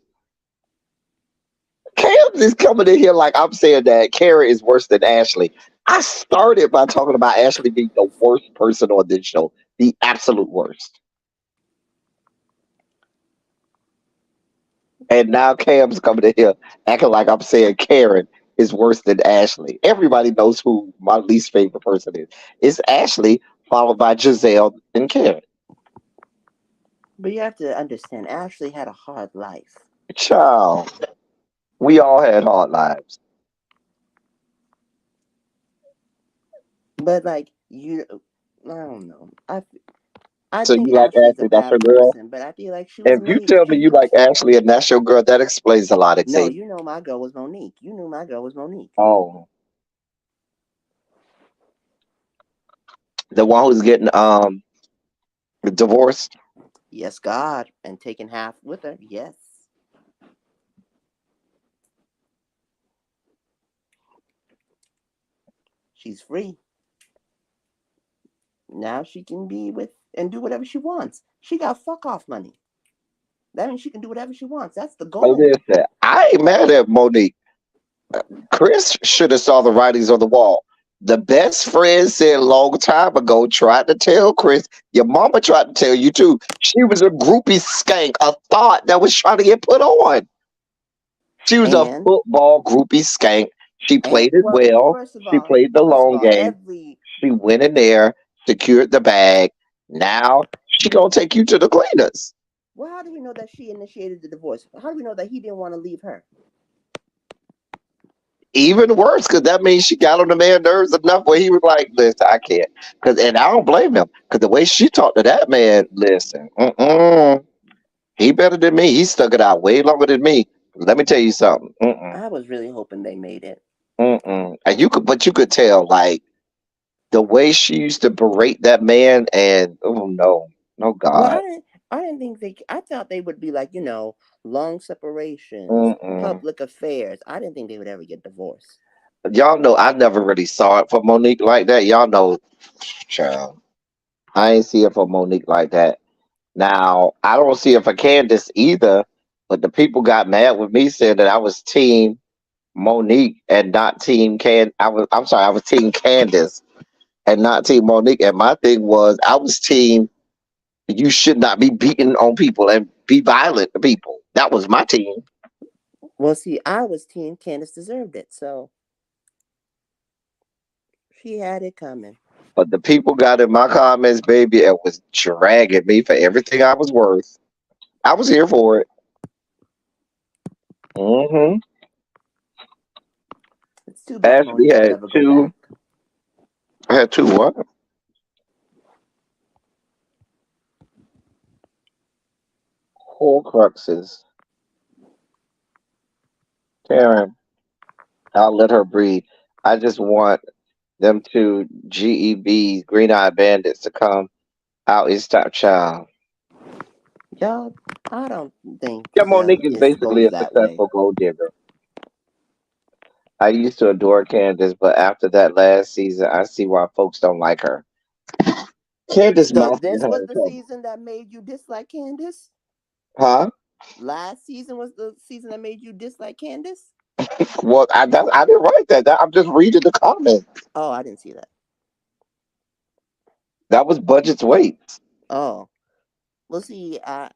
Speaker 3: Cams is coming in here like I'm saying that Karen is worse than Ashley. I started by talking about Ashley being the worst person on this show, the absolute worst. And now Cam's coming in here acting like I'm saying Karen is worse than Ashley. Everybody knows who my least favorite person is. It's Ashley, followed by Giselle and Karen.
Speaker 6: But you have to understand, Ashley had a hard life.
Speaker 3: Child, we all had hard lives.
Speaker 6: But like I don't know. I
Speaker 3: So
Speaker 6: think
Speaker 3: you like
Speaker 6: Ashley's a
Speaker 3: Ashley? That's
Speaker 6: bad
Speaker 3: your girl.
Speaker 6: person, but I feel like she was
Speaker 3: If you
Speaker 6: made.
Speaker 3: tell me you like Ashley and that's your girl, that explains a lot,
Speaker 6: No,
Speaker 3: Xavier.
Speaker 6: you know my girl was Monique. You knew my girl was Monique.
Speaker 3: Oh, the one who's getting divorced.
Speaker 6: Yes, God, and taking half with her. Yes, she's free now. She can be with and do whatever she wants. She got fuck off money. That means she can do whatever she wants. That's the goal.
Speaker 3: Listen, I ain't mad at Monique. Chris should have saw the writings on the wall. The best friend said a long time ago, tried to tell Chris, your mama tried to tell you too. She was a groupie skank, a thought that was trying to get put on. She was a
Speaker 6: And
Speaker 3: football groupie skank. She played it
Speaker 6: well,
Speaker 3: well. She played the long game.
Speaker 6: every
Speaker 3: She went in there, secured the bag. Now she gonna take you to the cleaners.
Speaker 6: well, how do we know that she initiated the divorce? How do we know that he didn't want to leave her?
Speaker 3: Even worse, because that means she got on the man's nerves enough where he was like, "Listen, I can't." And I don't blame him, because the way she talked to that man, listen, he better than me. He stuck it out way longer than me. Let me tell you something.
Speaker 6: I was really hoping they made it.
Speaker 3: And but you could tell, like the way she used to berate that man, and oh no, no
Speaker 6: Well,
Speaker 3: God,
Speaker 6: I didn't think they. I thought they would be like long separations,
Speaker 3: mm-mm.
Speaker 6: public affairs. I didn't think they would ever get divorced.
Speaker 3: Y'all know I never really saw it for Monique like that. Y'all know, child, I ain't see it for Monique like that. Now I don't see it for Candace either. But the people got mad with me, said that I was team Monique and not team Can. I'm sorry, I was team Candace and not team Monique. And my thing was, I was team. You should not be beating on people and be violent to people. That was my team.
Speaker 6: Well, see, I was team Candace deserved it, so she had it coming.
Speaker 3: But the people got in my comments, baby, and was dragging me for everything I was worth. I was here for it. hmm
Speaker 6: It's too bad
Speaker 3: Ashley
Speaker 6: Monique will
Speaker 3: had
Speaker 6: never go
Speaker 3: two.
Speaker 6: back.
Speaker 3: I had two what? Horcruxes. Karen, I'll let her breathe. I just want them two GEBs, Green Eye Bandits, to come out and stop child.
Speaker 6: Y'all, I don't think
Speaker 3: Yeah, Monique is
Speaker 6: it
Speaker 3: basically
Speaker 6: goes
Speaker 3: a
Speaker 6: that way.
Speaker 3: successful gold digger. I used to adore Candace, but after that last season, I see why folks don't like her. Candace
Speaker 6: So
Speaker 3: mouth get
Speaker 6: this
Speaker 3: her
Speaker 6: was
Speaker 3: in
Speaker 6: the
Speaker 3: trouble.
Speaker 6: season that made you dislike Candace?
Speaker 3: Huh?
Speaker 6: Last season was the season that made you dislike Candace?
Speaker 3: Well, I didn't write that. I'm just reading the comments.
Speaker 6: Oh, I didn't see that.
Speaker 3: That was Budget's weight.
Speaker 6: Oh, well, see, I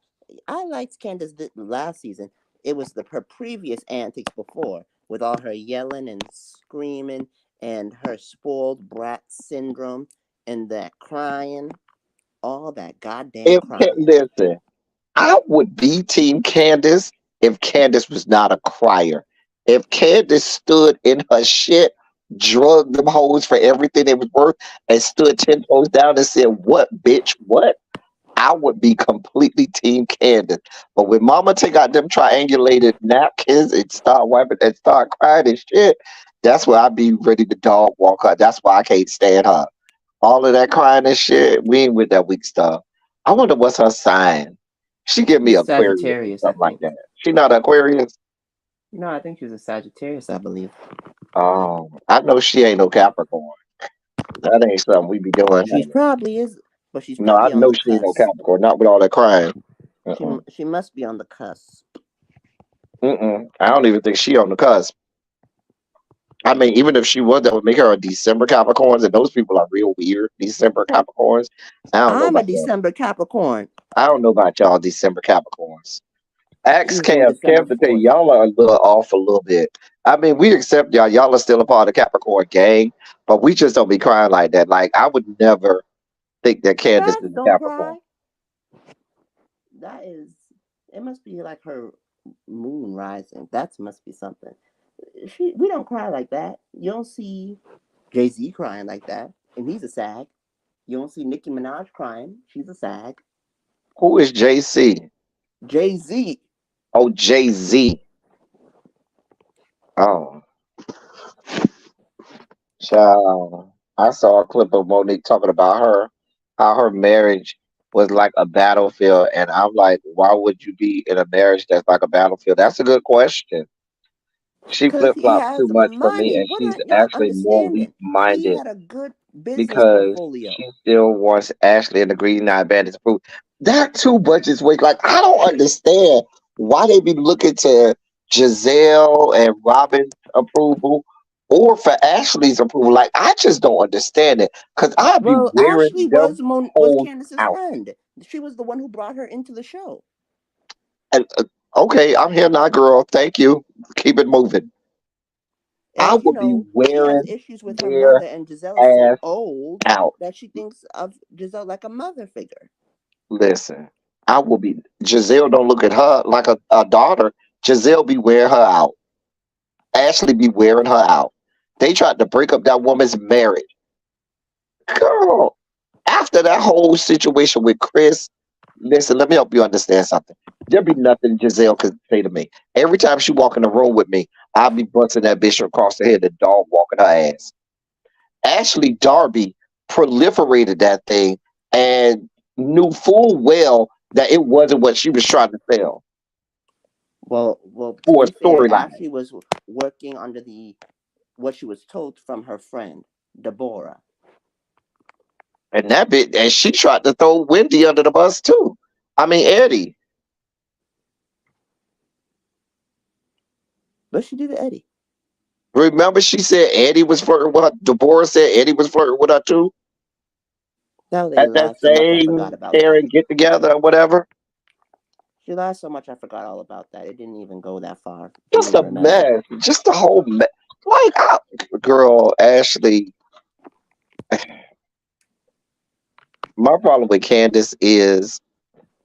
Speaker 6: liked Candace last season. It was her previous antics before, with all her yelling and screaming and her spoiled brat syndrome and that crying, all that goddamn crying.
Speaker 3: Listen, I would be Team Candace if Candace was not a crier. If Candace stood in her shit, drugged them hoes for everything they was worth, and stood 10 toes down and said, "What, bitch? What?" I would be completely Team Candace. But when Mama take out them triangulated napkins and start wiping and start crying and shit, that's where I'd be ready to dog walk her. That's why I can't stand her. All of that crying and shit, we ain't with that weak stuff. I wonder what's her sign. She give me
Speaker 6: She's a
Speaker 3: Aquarius or
Speaker 6: Sagittarius, I
Speaker 3: something like
Speaker 6: think.
Speaker 3: that. She not Aquarius.
Speaker 6: No, I think she was a Sagittarius, I believe.
Speaker 3: I know she ain't no Capricorn. That ain't something we be doing.
Speaker 6: She's probably is, but she's
Speaker 3: No, I
Speaker 6: probably on
Speaker 3: know
Speaker 6: the
Speaker 3: she ain't no
Speaker 6: cusp.
Speaker 3: Capricorn. Not with all that crying.
Speaker 6: She must be on the cusp.
Speaker 3: I don't even think she on the cusp. I mean, even if she was, that would make her a December Capricorns, and those people are real weird. December Capricorns. I don't know
Speaker 6: I'm a
Speaker 3: about them.
Speaker 6: December Capricorn.
Speaker 3: I don't know about y'all December Capricorns. Ask
Speaker 6: She's born
Speaker 3: Cam.
Speaker 6: December
Speaker 3: Cam to tell you,
Speaker 6: 4th.
Speaker 3: y'all are a little off a little bit. I mean, we accept y'all. Y'all are still a part of the Capricorn gang, but we just don't be crying like that. Like, I would never think that Candace
Speaker 6: Crabs
Speaker 3: is a
Speaker 6: don't
Speaker 3: Capricorn.
Speaker 6: cry. That is, it must be like her moon rising. That must be something. We don't cry like that. You don't see Jay-Z crying like that, and he's a sag. You don't see Nicki Minaj crying. She's a sag.
Speaker 3: Who is JC?
Speaker 6: Jay-Z.
Speaker 3: Oh, Jay-Z. Oh, child. I saw a clip of Monique talking about how her marriage was like a battlefield. And I'm like, why would you be in a marriage that's like a battlefield? That's a good question. She
Speaker 6: Because
Speaker 3: flip
Speaker 6: he
Speaker 3: flops too
Speaker 6: has
Speaker 3: much for me,
Speaker 6: money.
Speaker 3: and
Speaker 6: What
Speaker 3: she's
Speaker 6: are y'all
Speaker 3: actually more weak
Speaker 6: understanding? He
Speaker 3: minded
Speaker 6: had a good business
Speaker 3: because
Speaker 6: portfolio.
Speaker 3: she still wants Ashley and the Green Knight Bandits approved. That too much is weak. Like I don't understand why they be looking to Giselle and Robin's approval or for Ashley's approval. Like I just don't understand it because I'd be
Speaker 6: Well,
Speaker 3: wearing
Speaker 6: Ashley
Speaker 3: them
Speaker 6: was
Speaker 3: hoes
Speaker 6: Candace's
Speaker 3: out.
Speaker 6: friend. She was the one who brought her into the show.
Speaker 3: And, okay, I'm here now, girl. Thank you. Keep it moving. I
Speaker 6: And
Speaker 3: would be
Speaker 6: she has
Speaker 3: wearing
Speaker 6: issues with her
Speaker 3: their
Speaker 6: mother, and Giselle is so
Speaker 3: ass
Speaker 6: old
Speaker 3: out.
Speaker 6: that she thinks of Giselle like a mother figure.
Speaker 3: Listen, I will be. Giselle don't look at her like a daughter. Giselle be wearing her out. Ashley be wearing her out. They tried to break up that woman's marriage. Girl, after that whole situation with Chris, listen, let me help you understand something. There be nothing Giselle could say to me. Every time she walk in the room with me, I'll be busting that bitch across the head, the dog walking her ass. Ashley Darby proliferated that thing and knew full well that it wasn't what she was trying to sell
Speaker 6: Well, to
Speaker 3: for a
Speaker 6: be fair,
Speaker 3: storyline.
Speaker 6: Ashley was working under what she was told from her friend Deborah.
Speaker 3: And that bit, and she tried to throw Wendy under the bus too. I mean, Eddie.
Speaker 6: But she did Eddie.
Speaker 3: Remember, she said Eddie was flirting with her. Deborah said Eddie was flirting with her too
Speaker 6: That lady
Speaker 3: at that
Speaker 6: lied so much I forgot
Speaker 3: same
Speaker 6: about that.
Speaker 3: Karen get together or whatever.
Speaker 6: She lied so much I forgot all about that. It didn't even go that far for me
Speaker 3: Just
Speaker 6: to
Speaker 3: a
Speaker 6: remember.
Speaker 3: mess. Just the whole mess. Like, girl, Ashley. My problem with Candace is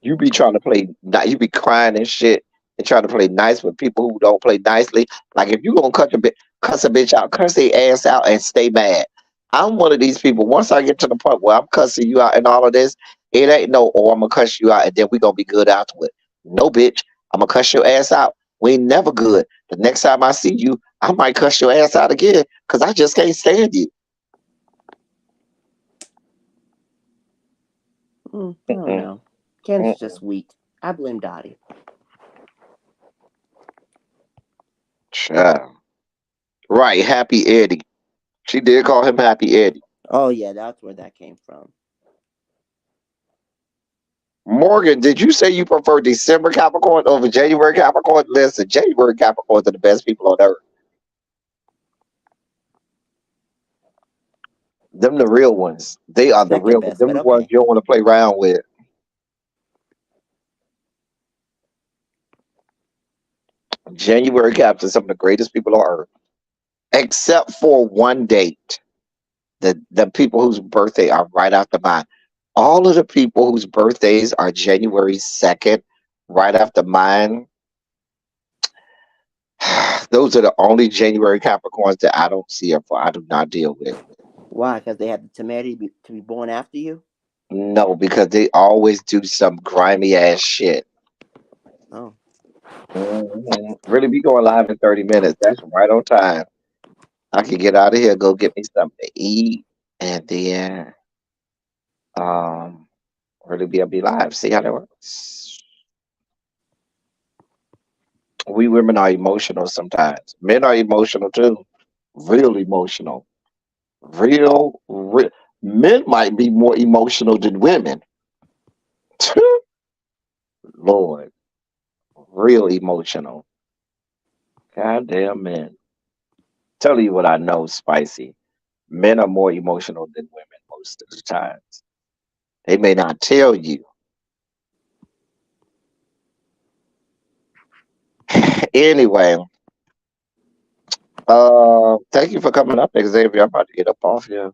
Speaker 3: you be trying to play, you be crying and shit, and trying to play nice with people who don't play nicely. Like if you gonna cuss a bitch out, cuss their ass out and stay mad. I'm one of these people. Once I get to the point where I'm cussing you out and all of this, it ain't no, oh, I'm gonna cuss you out and then we gonna be good afterward. No, bitch, I'm gonna cuss your ass out. We ain't never good. The next time I see you, I might cuss your ass out again because I just can't stand you.
Speaker 6: I don't know. Candace is just weak. I blame Dottie.
Speaker 3: Child. Right, Happy Eddie. She did call him Happy Eddie.
Speaker 6: Oh yeah, that's where that came from.
Speaker 3: Morgan, did you say you prefer December Capricorn over January Capricorn? Listen, January Capricorns are the best people on earth. Them the real ones. They are the
Speaker 6: Second
Speaker 3: real ones.
Speaker 6: best,
Speaker 3: Them
Speaker 6: but
Speaker 3: the ones
Speaker 6: okay.
Speaker 3: you don't want to play around with. January Caps are some of the greatest people on earth. Except for one date. The people whose birthday are right after mine. All of the people whose birthdays are January 2nd, right after mine, those are the only January Capricorns that I don't see or for I do not deal with.
Speaker 6: Why? Because they had the temerity to be born after you?
Speaker 3: No, because they always do some grimy ass shit.
Speaker 6: Oh.
Speaker 3: Really, be going live in 30 minutes. That's right on time. I can get out of here, go get me something to eat, and then really be live. See how that works. We women are emotional sometimes. Men are emotional too. Real emotional. Real. Men might be more emotional than women. Lord, real emotional. Goddamn men. Tell you what I know, Spicy. Men are more emotional than women most of the times. They may not tell you. Anyway, thank you for coming up, Xavier. I'm about to get up off here.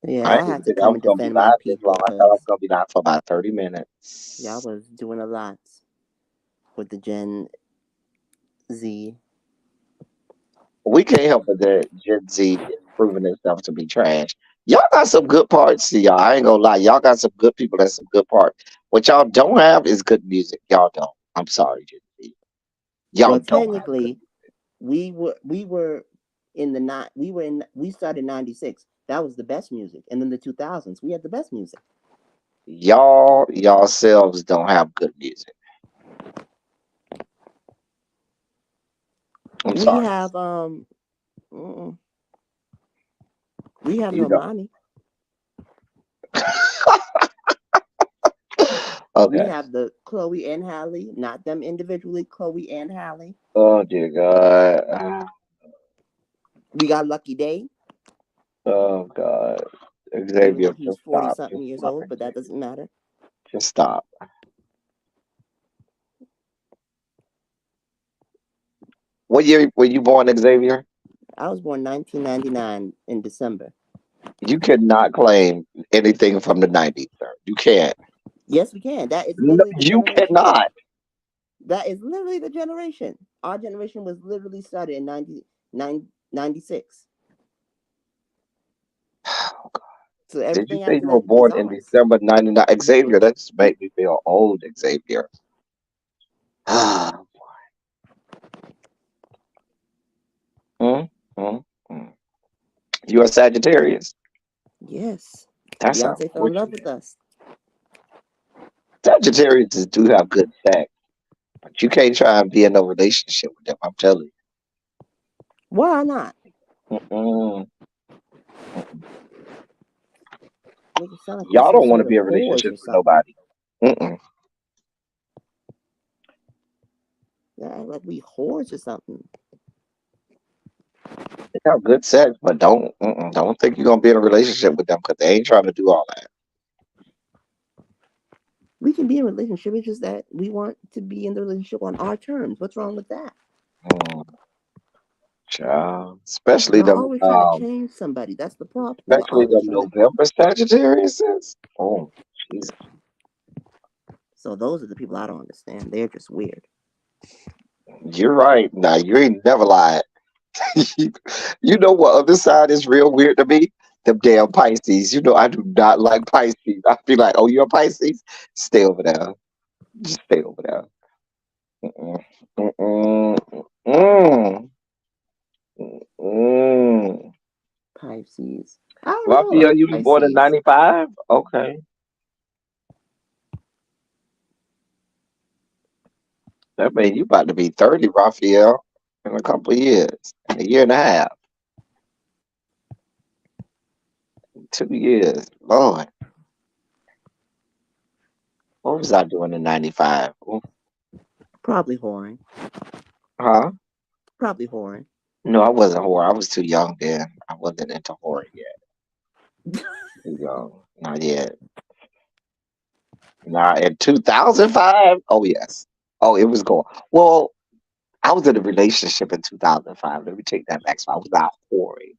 Speaker 6: Yeah,
Speaker 3: I
Speaker 6: I
Speaker 3: didn't
Speaker 6: have
Speaker 3: even
Speaker 6: to
Speaker 3: think I
Speaker 6: come
Speaker 3: was
Speaker 6: and
Speaker 3: gonna be
Speaker 6: defend my
Speaker 3: live this
Speaker 6: people
Speaker 3: long. I thought I was
Speaker 6: because
Speaker 3: gonna be live for about 30
Speaker 6: y'all
Speaker 3: minutes.
Speaker 6: was doing a lot with the Gen Z.
Speaker 3: We can't help it that Gen Z is proving itself to be trash. Y'all got some good parts to y'all. I ain't gonna lie. Y'all got some good people and some good parts. What y'all don't have is good music. Y'all don't. I'm sorry, Gen Z. Y'all
Speaker 6: Well,
Speaker 3: don't have good.
Speaker 6: technically, we were in the not we started '96. That was the best music, and in the 2000s we had the best music.
Speaker 3: Y'all yourselves don't have good music. I'm
Speaker 6: We
Speaker 3: sorry.
Speaker 6: have mm-mm. We have
Speaker 3: You don't.
Speaker 6: Normani. We
Speaker 3: Okay.
Speaker 6: have the Chloe and Halle, not them individually. Chloe and Halle.
Speaker 3: Oh dear God.
Speaker 6: We got Lucky Day,
Speaker 3: Oh God.
Speaker 6: even
Speaker 3: Xavier,
Speaker 6: though he's
Speaker 3: just
Speaker 6: 40
Speaker 3: stop. Just
Speaker 6: something years
Speaker 3: stop,
Speaker 6: old, but that
Speaker 3: Xavier.
Speaker 6: doesn't matter.
Speaker 3: Just stop. What year were you born, Xavier?
Speaker 6: I was born 1999 in December.
Speaker 3: You cannot claim anything from the 90s, sir. You can't.
Speaker 6: Yes, we can. That is
Speaker 3: No,
Speaker 6: literally the
Speaker 3: you
Speaker 6: generation.
Speaker 3: cannot.
Speaker 6: That is literally the generation. Our generation was literally started in 96. So
Speaker 3: Did you
Speaker 6: everything
Speaker 3: say
Speaker 6: after
Speaker 3: you were
Speaker 6: that is
Speaker 3: born in
Speaker 6: ours.
Speaker 3: December 99? Xavier, that just make me feel old, Xavier. Ah, mm, mm, mm. You are Sagittarius.
Speaker 6: Yes.
Speaker 3: That's
Speaker 6: Beyonce fell in love
Speaker 3: unfortunate.
Speaker 6: with us.
Speaker 3: Sagittarius do have good sex, but you can't try and be in a relationship with them. I'm telling
Speaker 6: Why not?
Speaker 3: you. Mm-mm, mm-mm.
Speaker 6: Make it sound like we
Speaker 3: Y'all
Speaker 6: some
Speaker 3: don't want to
Speaker 6: sort of
Speaker 3: be in a
Speaker 6: whores
Speaker 3: relationship
Speaker 6: or
Speaker 3: with
Speaker 6: something.
Speaker 3: nobody. Mm-mm.
Speaker 6: They act like we whores or something.
Speaker 3: They have good sex, but don't think you're gonna be in a relationship with them because they ain't trying to do all that.
Speaker 6: We can be in a relationship. It's just that we want to be in the relationship on our terms. What's wrong with that?
Speaker 3: Mm, child. Especially
Speaker 6: Y'all
Speaker 3: them,
Speaker 6: always trying to change somebody. That's the problem. Y'all
Speaker 3: especially
Speaker 6: always
Speaker 3: them
Speaker 6: trying to.
Speaker 3: November Sagittariuses. Oh, Jesus.
Speaker 6: So those are the people I don't understand. They're just weird.
Speaker 3: You're right. Now you ain't never lied. You know what other side is real weird to me? Them damn Pisces. You know I do not like Pisces. I be like, oh, you're a Pisces? Stay over there. Just stay over there. Mm-mm. Mm-mm. Mm-mm. Mm.
Speaker 6: Pisces. I don't know
Speaker 3: Raphael,
Speaker 6: other
Speaker 3: you was born in
Speaker 6: Pisces.
Speaker 3: 95? Okay. That means you about to be 30, Raphael, in a couple of years. In a year and a half. 2 years. Lord. What was I doing in 95?
Speaker 6: Probably whoring.
Speaker 3: Huh?
Speaker 6: Probably whoring.
Speaker 3: No, I wasn't whore. I was too young then. I wasn't into whore yet. Too young. Not yet. Nah, in 2005? Oh, yes. Oh, it was going. Well, I was in a relationship in 2005. Let me take that back. So I was not whoring.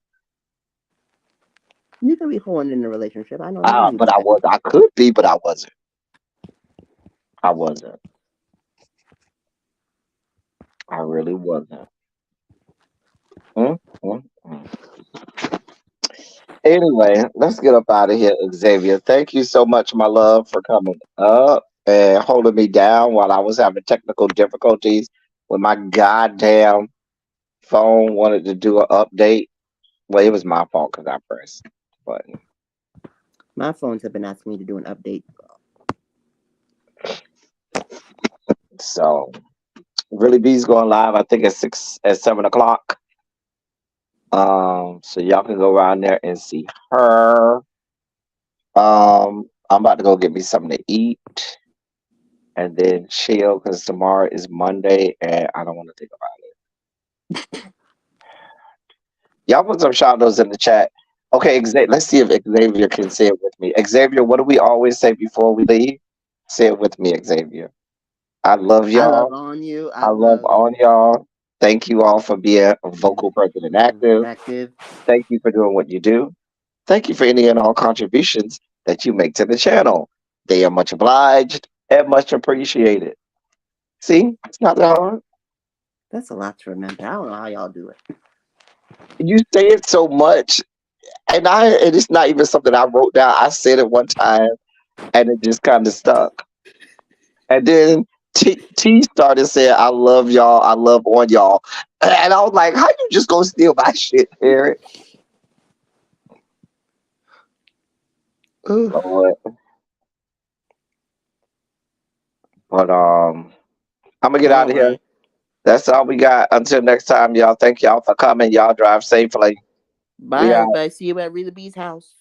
Speaker 6: You can be whoring in a relationship. I know men who
Speaker 3: But
Speaker 6: do
Speaker 3: I
Speaker 6: that.
Speaker 3: was. I could be, but I wasn't. I wasn't. I really wasn't. Mm, mm, mm. Anyway, let's get up out of here, Xavier. Thank you so much, my love, for coming up and holding me down while I was having technical difficulties with my goddamn phone wanted to do an update. Well, it was my fault because I pressed the button.
Speaker 6: My phones have been asking me to do an update.
Speaker 3: So, Really B's going live. I think at 7 o'clock. So y'all can go around there and see her. I'm about to go get me something to eat and then chill because tomorrow is Monday and I don't want to think about it. Y'all put some shout outs in the chat. Okay, let's see if Xavier can say it with me. Xavier, what do we always say before we leave? Say it with me, Xavier. I love
Speaker 6: I love
Speaker 3: y'all.
Speaker 6: on you.
Speaker 3: I
Speaker 6: I
Speaker 3: love
Speaker 6: love
Speaker 3: all y'all. Thank you all for being a vocal, present, and active.
Speaker 6: active.
Speaker 3: Thank you for doing what you do. Thank you for any and all contributions that you make to the channel. They are much obliged and much appreciated. See, it's not that hard.
Speaker 6: That's a lot to remember. I don't know how y'all do it.
Speaker 3: You say it so much, and it's not even something I wrote down. I said it one time, and it just kind of stuck. And then T started saying, "I love y'all. I love on y'all," and I was like, "How you just gonna steal my shit, Eric?" Lord. But I'm gonna get out of here. That's all we got. Until next time, y'all. Thank y'all for coming. Y'all drive safely.
Speaker 6: Bye,
Speaker 3: We out.
Speaker 6: everybody. See you at Rita B's house.